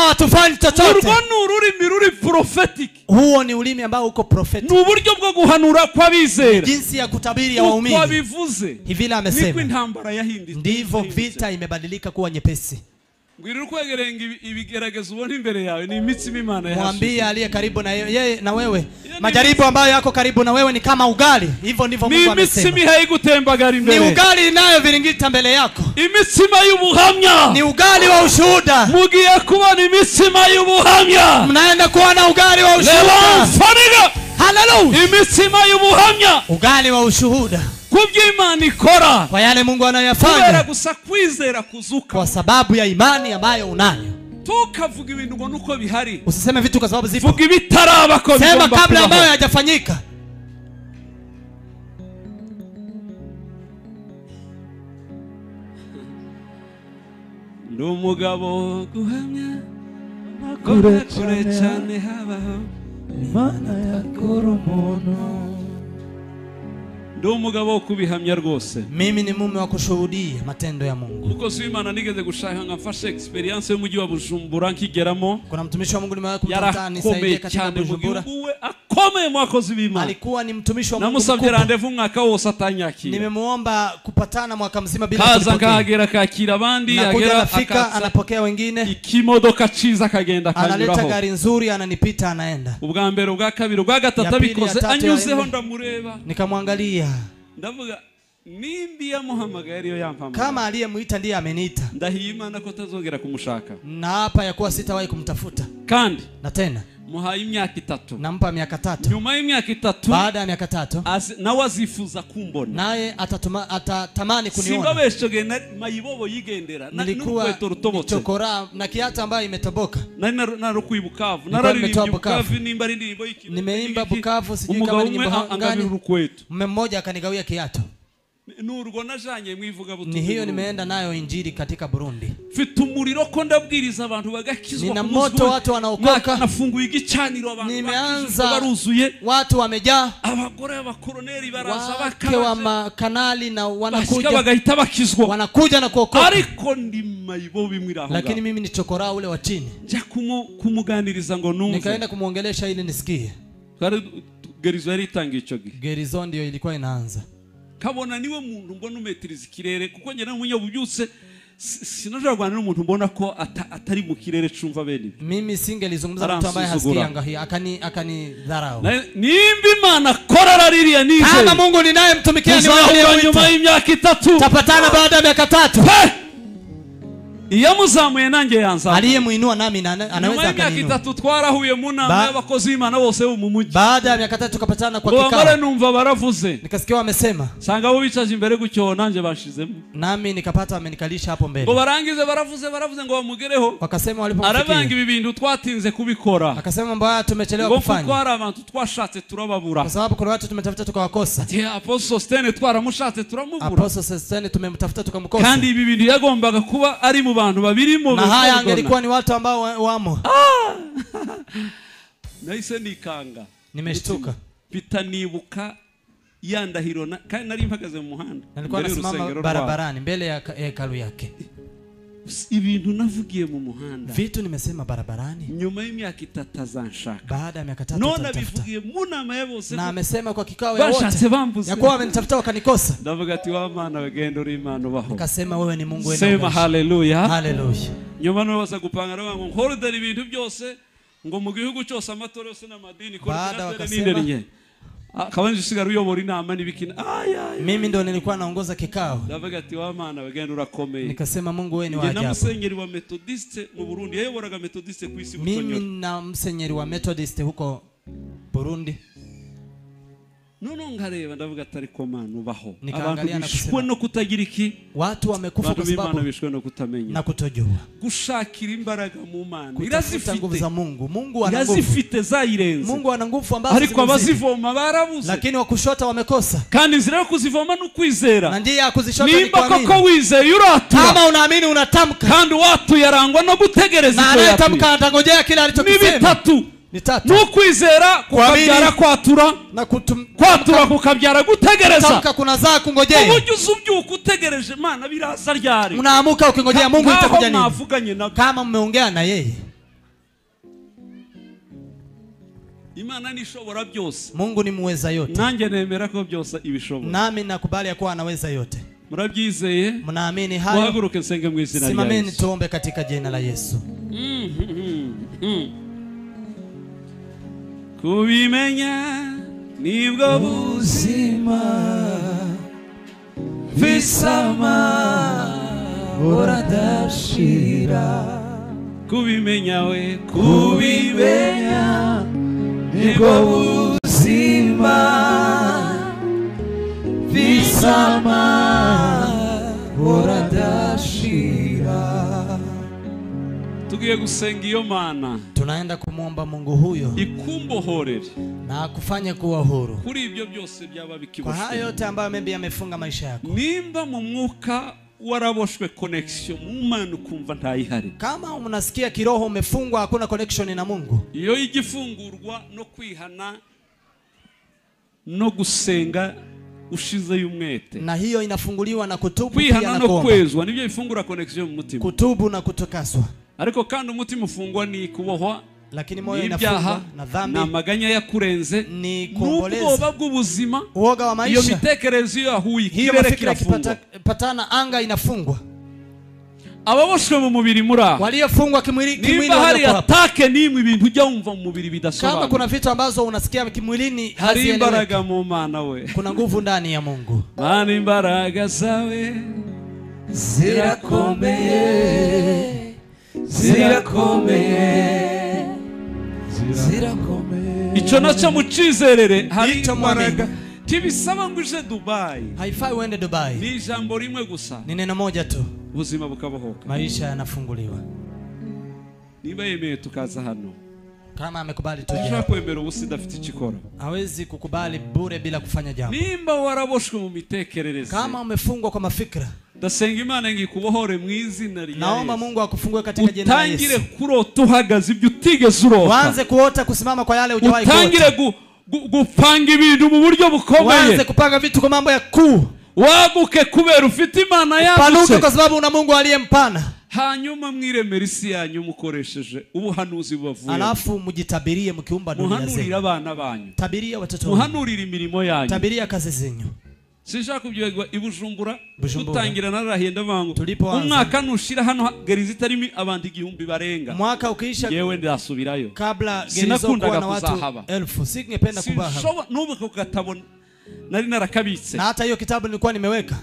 Hatufanyi chochote. Urwo nururimi ruri prophetic. Huo ni ulimi ambao uko prophetic. Ni uburyo bwo guhanura kw'abizera. Jinsi ya kutabiri ya waumini. Kwabivuze. Hivi amesema. Niko intambara yahinditse. Ndivyo vita imebadilika kuwa nyepesi. Ngwirira kwegerenga ibigerageza ubona imbere yawe ni imitsima Imana yashyize. Mwambie aliye karibu na yeye na wewe. Majaribu ambayo yako karibu na wewe ni kama ugali. Hivyo ndivyo Mungu amesema. Ni imitsima haigutembagara imbere. Ni ugali inayoviringita mbele yako. Imitsima y'ubuhamya. Ni ugali wa ushuhuda. Mugiye kubona imitsima y'ubuhamya. Mnaenda kuona ugali wa ushuhuda. Hallelujah. Imitsima y'ubuhamya. Ugali wa ushuhuda. Kuby'Imana ikora. Kwa yale Mungu anayafanya. Kubera gusa kwizera kuzuka. Kwa sababu ya imani ambayo unayo. Tukavuga ibintu ngo nuko bihari. Usiseme vitu kwa sababu zipo. Vuga ibitaraba ko bigomba kubaho. Sema kabla ambayo hayajafanyika. Ndumugabo guhamya kure cyane habaho Imana yakora umuntu. Ndo umugabo kubihamya rwose. Mimi ni mume wa kushuhudia matendo ya Mungu. Kuko Imana nigeze gushaka ngafashe experience yo mujyi wa Bujumbura nkigeramo. Kuna mtumishi wa Mungu nimewahi kumtana nisaidie katika Bujumbura. Akomeye mwakozi b'Imana. Alikuwa ni mtumishi wa Mungu. Namusabye rendezvous mwaka wose atanyakira. Nimemuomba kupatana mwaka mzima bila kulipokea. Kaza ngahagera kakira abandi agera afika anapokea wengine. Ikimodoka ciza kagenda kanyuraho. Analeta gari nzuri ananipita anaenda. Ubwa mbere ubwa kabiri ubwa gatatu bikoze anyuzeho ndamureba. Nikamwangalia. Ndavuga nimbi yamuhamagaye ariyo yampamagaye. Kama aliyemuita ndiye ameniita. Ndahiye Imana ko tazongera kumushaka. Na hapa yakuwa sitawahi kumtafuta. Kandi na tena muhaye imyaka 3. Nampa miaka 3. Nyuma y'imyaka 3. Baada ya miaka 3. Nawe azifuza kumbona. Naye atatamani kuniona. Singabeshoge mayibobo yigendera. Nilikuwa chokora na kiatu ambayo imetoboka. Nari kwibukavu. Nararirimba Bukavu nimba ari ndirimbo y'ikino. Nimeimba Bukavu sijui kama ni nyimbo gani. Mume mmoja akanigawia kiatu. Nurwo najanye mwivuga butumwa. Ni hiyo nimeenda nayo injili katika Burundi. Mfite umuriro ko ndabwiriza abantu bagakizwa. Nina moto watu wanaokoka. Nafunguye igicaniro abantu nimeanza baruzuye. Watu wamejaa. Abagore abakoroneri baraza bakaje. Wa makanali na wanakuja. Bagahita bakizwa. Wanakuja na kuokoka. Ariko ndi mayibo bimwiraho. Lakini mimi ni chokora ule wa chini. Nja kumuganiriza ngo numve. Nikaenda kumuongelesha ili nisikie. Gerizo yari itangiye ico gihe. Gerizo ndio ilikuwa inaanza. Kabona niwe muntu mbona umetiriza ikirere kuko nge namunyabubyutse sinajagwana n'umuntu mbona ko atari mu kirere cumva bene. Mimi singelizungumza na mtu ambaye hasikia ngahi akani dharau. Nimba Imana korara ririya nize. Kama Mungu ninaye mtumikia ni wewe. Nyuma y'imyaka 3. Tapatana baada ya miaka 3. Iyo muzamuye nanjye yanza. Aliyemuinua nami anaweza akaninua. 3 twarahuye mu nama y'abakozi b'Imana bose mu mujyi. Baada ya miaka 3 tukapatana kwa kikao. Ngomare numva baravuze. Nikasikia wamesema. Sanga bo bicaje imbere gucyo nanjye bashizemo. Nami nikapata amenikalisha hapo mbele. Ngo barangize baravuze ngo bamugereho. Wakasema walipomfikia. Arabanga ibi bintu twatinze kubikora. Akasema mbaya tumechelewa kufanya. Ngo twara abantu twashatse turababura. Kwa sababu kuna watu tumetafuta tukawakosa. Apostle Sostene twaramushatse turamubura. Apostle Sostene tumemtafuta tukamkosa. Kandi ibi bintu yagombaga kuba ari mu bantu babiri mu na haya angelikuwa ni watu ambao wamo. Nahise nikanga. Nimeshtuka. Pita nibuka yandahiro kandi nari mpagaze mu muhanda. Nilikuwa nasimama barabarani mbele ya hekalu yake. Ibintu navugiye mu muhanda. Vitu nimesema barabarani. Nyuma y'imyaka 3 azanshaka. Baada ya miaka 3 none bivugiye mu nama yabose. Na amesema kwa kikao ya wote. Yakuwa wamenitafuta wakanikosa. Ndavuga ati wa Mana bagenda uri Imana baho. Nikasema wewe ni Mungu wewe. Sema haleluya. Haleluya. Nyuma no basa gupanga ngo nkorudera ibintu byose ngo mu gihugu cyose amatora yose n'amadini ko wakasema kabanje sigara uyobora inama nibikina mimi ndo nilikuwa naongoza kikao. Ndavuga ati wa Mana bagenda urakomeye. Nikasema Mungu wewe ni wa ajabu. Ndi na musenyeri wa Methodiste mu Burundi yayoboraga Methodiste ku isi Butonyo. Mimi na musenyeri wa Methodiste huko Burundi. Nono ngareba ndavuga atari ko Mana ubaho. Nikaangalia na kusema no kutagira iki. Watu wamekufa kwa sababu bishwe no kutamenya. Na kutojua. Gushakira imbaraga mu Mana. Irazifite nguvu za Mungu. Mungu ana nguvu. Irazifite zayirenze. Mungu ana nguvu ambazo ariko abazivoma barabuze. Lakini wakushota wamekosa. Kandi inzira yo kuzivoma no kwizera. Na ndiye akuzishota ni kuamini. Nimba koko wizeye uratura. Kama unaamini unatamka. Kandi watu yarangwa no gutegereza icyo yatamka. Na anatamka atangojea kile alichokisema. Ni bitatu. Ni tatu. Nukwizera kukabyara kwatura na kwatura kukabyara gutegereza. Tamka kunazaa kungojea. Uburyo uzubyuka utegereje Mana biraza ryari. Unaamuka ukingojea Mungu itakuja nini? Kama mmeongea na yeye. Imana nishobora byose. Mungu ni muweza yote. Nanjye nemera ko byose ibishobora. Nami nakubali ya kuwa anaweza yote. Murabyizeye? Mnaamini hayo? Muhaguruke nsenge mu izina rya Yesu. Simameni tuombe katika jina la Yesu. Kubimenya nibwo buzima visama uradashira. Kubimenya we, kubimenya nibwo buzima visama uradashira. Tugiye gusenga iyo Mana. Tunaenda kumwomba Mungu huyo ikumbohorere na kufanya kuwa huru kuri ibyo byose byaba bikiboshe. Kwa hayo yote ambayo maybe yamefunga maisha yako. Nimba mu mwuka waraboshwe connection mu Mana ukumva ntayihari. Kama unasikia kiroho umefungwa hakuna connection na Mungu. Iyo igifungurwa no kwihana no gusenga ushize y'umwete. Na hiyo inafunguliwa na kutubu pia na kuomba. No kwezwa nibyo bifungura connection mu mutima. Kutubu na kutokaswa. Ariko kandi umutima ufungwa ni kubohwa, lakini moyo inafungwa na dhambi na maganya yakurenze, ni kuomboleza, n'ubwoba bw'ubuzima, uoga wa maisha. Iyo mitekerezo yahuye, hiyo mafikira patana, anga inafungwa. Ababoshwe mu mubiri muri aho, waliofungwa kimwili niba hari atake nimwe ibintu ujya wumva mu mubiri bidasobanura. Kama kuna vitu ambazo unasikia kimwilini hari imbaraga mu Mana we, kuna nguvu ndani ya Mungu. Mana imbaraga zawe zirakomeye, zirakomeye, zirakomeye. Icyo nacyo mucizerere hari imbaraga. Tibisaba ngo uje Dubai. Haifai uende Dubai. Ni jambo rimwe gusa. Ni neno moja tu. Ubuzima bukabohoka. Maisha yanafunguliwa. Niba yemeye tukaza hano. Kama amekubali tuje. Ushaka kwemera ubusida afite ikikora. Hawezi kukubali bure bila kufanya jambo. Nimba waraboshwe mu mitekerereze. Kama umefungwa kwa mafikra. Ndasenga Imana ngikubohore mu izina rya Yesu. Naomba Mungu akufungue katika jina la Yesu. Utangire kurota uhagaze ibyo utigeze urota. Uanze kuota kusimama kwa yale hujawahi kuota. Utangire gupanga ibintu mu buryo bukomeye. Uanze kupanga vitu kwa mambo ya kuu. Waguke kubera ufite Imana yagutse. Panuka kwa sababu una Mungu aliyempana. Hanyuma mwiremera isi yanyu mukoresheje ubuhanuzi bubavuye. Alafu mujitabirie mkiumba dunia zenu. Muhanurira abana banyu. Tabiria watoto wenu. Muhanurira imirimo yanyu. Tabiria kazi zenyu. Sinshaka kubyegwa ibujumbura tutangira narahenda bangu. Umwaka nushira hano gerizi tarimi abandi 1000 barenga. Mwaka ukiisha yewe ndasubirayo. Kabla gerizo kuwa na watu 1000 singependa kubaha. Sinshobora nubu ko gatabona nari narakabitse. Na hata hiyo kitabu nilikuwa nimeweka.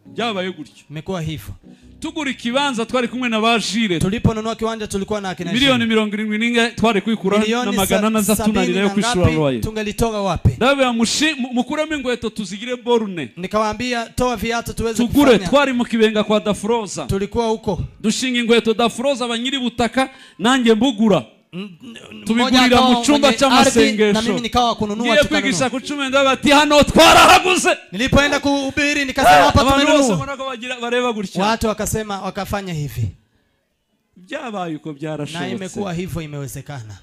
Byabaye gutyo. Imekuwa hivyo. Tugura ikibanza twari kumwe na bajire. Tuliponunua kiwanja tulikuwa na akina milioni 70 ninga twari kwikura na magana naza tunarira yo kwishura roye. Tungelitoga wapi? Dawe mukuramo ingweto tuzigire borne. Nikawaambia toa viatu tuweze kufanya. Tugure twari mu kibenga kwa Dafroza. Tulikuwa huko. Dushinga ingweto Dafroza abanyiri butaka nanjye mbugura. Tubigurira mu cyumba cy'amasengesho. Na mimi nikawa kununua tukanunua. Kwigisha kucumenda bati hano twarahaguze. Nilipoenda kuhubiri nikasema hapa tumenunua. Bareba gutya. Watu wakasema wakafanya hivi. Byabaye uko byarashobotse. Na imekuwa hivyo, imewezekana.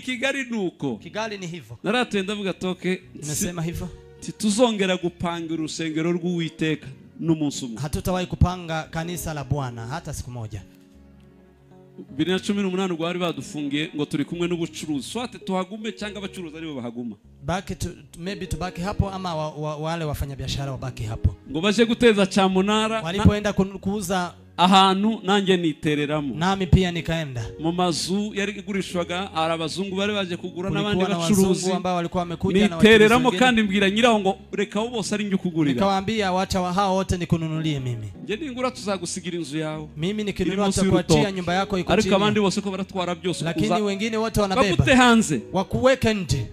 Kigali nuko. Kigali ni hivyo. Naratenda vuga toke. Nimesema hivyo. Tuzongera gupanga urusengero rw'Uwiteka n'umunsi umwe. Hatutawahi kupanga kanisa la Bwana hata siku moja. 2018 gwari badufungiye ngo turi kumwe n'ubucuruzi. Swate tuhagume cyangwa abacuruzi aribo bahaguma. Baki maybe tubaki hapo ama wale wafanyabiashara wabaki hapo. Ngo baje guteza cyamunara. Walipoenda kuuza ahantu nanjye nitereramo. Nami pia nikaenda. Mu mazu yari igurishwaga arabazungu bari baje kugura n'abandi bacuruzi ambao walikuwa wamekuja na nitereramo kandi mbwira nyiraho ngo reka bose ari njye kugurira. Nikawaambia wacha hao wote nikununulie mimi. Je ningura tuzagusigira inzu yawe. Mimi nikinunua tutakuachia nyumba yako iko chini. Ariko abandi bose ko baratwara byose. Lakini wengine wote wanabeba. Bakute hanze. Wakuweka nje.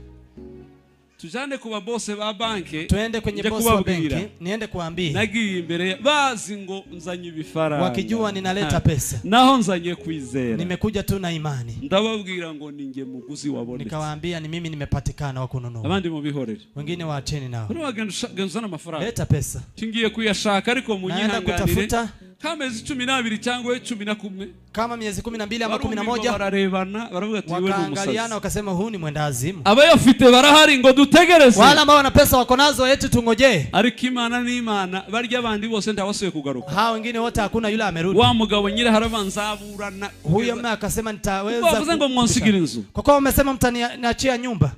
Tujane kuba bose ba banke. Tuende kwenye boss wa banki, niende kuambia. Nagiye imbere bazi ngo nzanye ibifaranga. Wakijua ninaleta pesa. Naho nzanye kwizera. Nimekuja tu na imani. Ndababwira ngo ninge muguzi wabonetse. Nikawaambia ni mimi nimepatikana wa kununua. Abandi mu bihorere. Wengine waacheni nao. Bro wagenzana amafaranga. Leta pesa. Tingiye kuyashaka ariko munyihanganire. Kamezi 12 cyangwa 11. Kama miezi 12 ama 11. Bararebana baravuga ati wewe ni umusazi. Wakaangaliana wakasema huu ni mwenda azimu. Abayafite barahari ngo dutegereze. Wala ambao wana pesa wako nazo eti tungojee. Ariko Imana ni Imana barya abandi bose ndabasuye kugaruka. Hao wengine wote hakuna yule amerudi. Wa mugabo nyire harabanza aburana. Huyo mna akasema nitaweza. Bavuze ngo mwansigira inzu. Kwa kuwa umesema mtaniachia nyumba.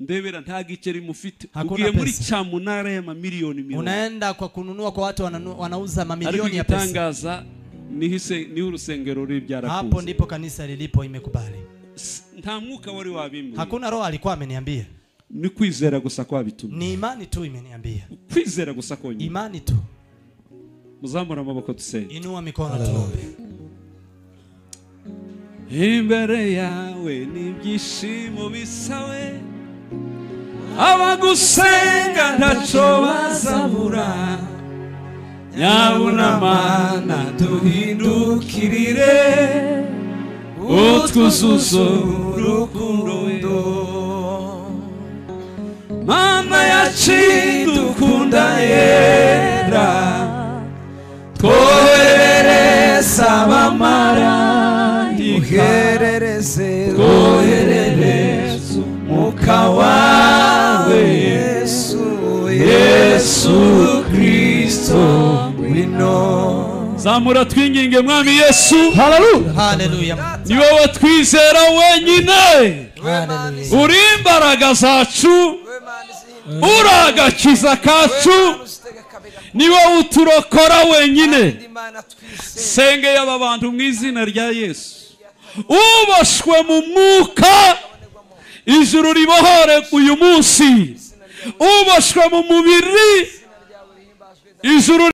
ndebera nta giceri mufite ugiye muri cyamunara ya mamiliyoni 100 unaenda kwa kununua kwa watu wanauza mamilioni ya pesa. Tangaza ni urusengero rubyarakuze. Hapo ndipo kanisa lilipo imekubali. Nta mwuka wari wabimbwiye. Hakuna roho alikuwa ameniambia. Ni kwizera gusa kwa bitumye. Ni imani tu imeniambia. Kwizera gusa konyine. Imani tu. Muzamura amaboko tusenge. Inua mikono tuombe. Imbere yawe n'ibyishimo bisawe, abagusenga ntaco bazabura, nyabuna Mana duhindukirire utwuzuzo urukundo. Mana yacu dukunda yera, twoherereza abamarayika, twoherereza umwuka wawe Yesu Kristo wino. Zamura twinginge mwami Yesu. Hallelujah, hallelujah. Ni wowe twizera wenyine. Hallelujah. Uri imbaraga zacu, uragakiza kacu, ni wowe uturokora wenyine. Sengeye aba bantu mu izina rya Yesu, uboshwe mu mwuka, ijuru ribohore uyu munsi. Uboshwe mu mubiri, ijuru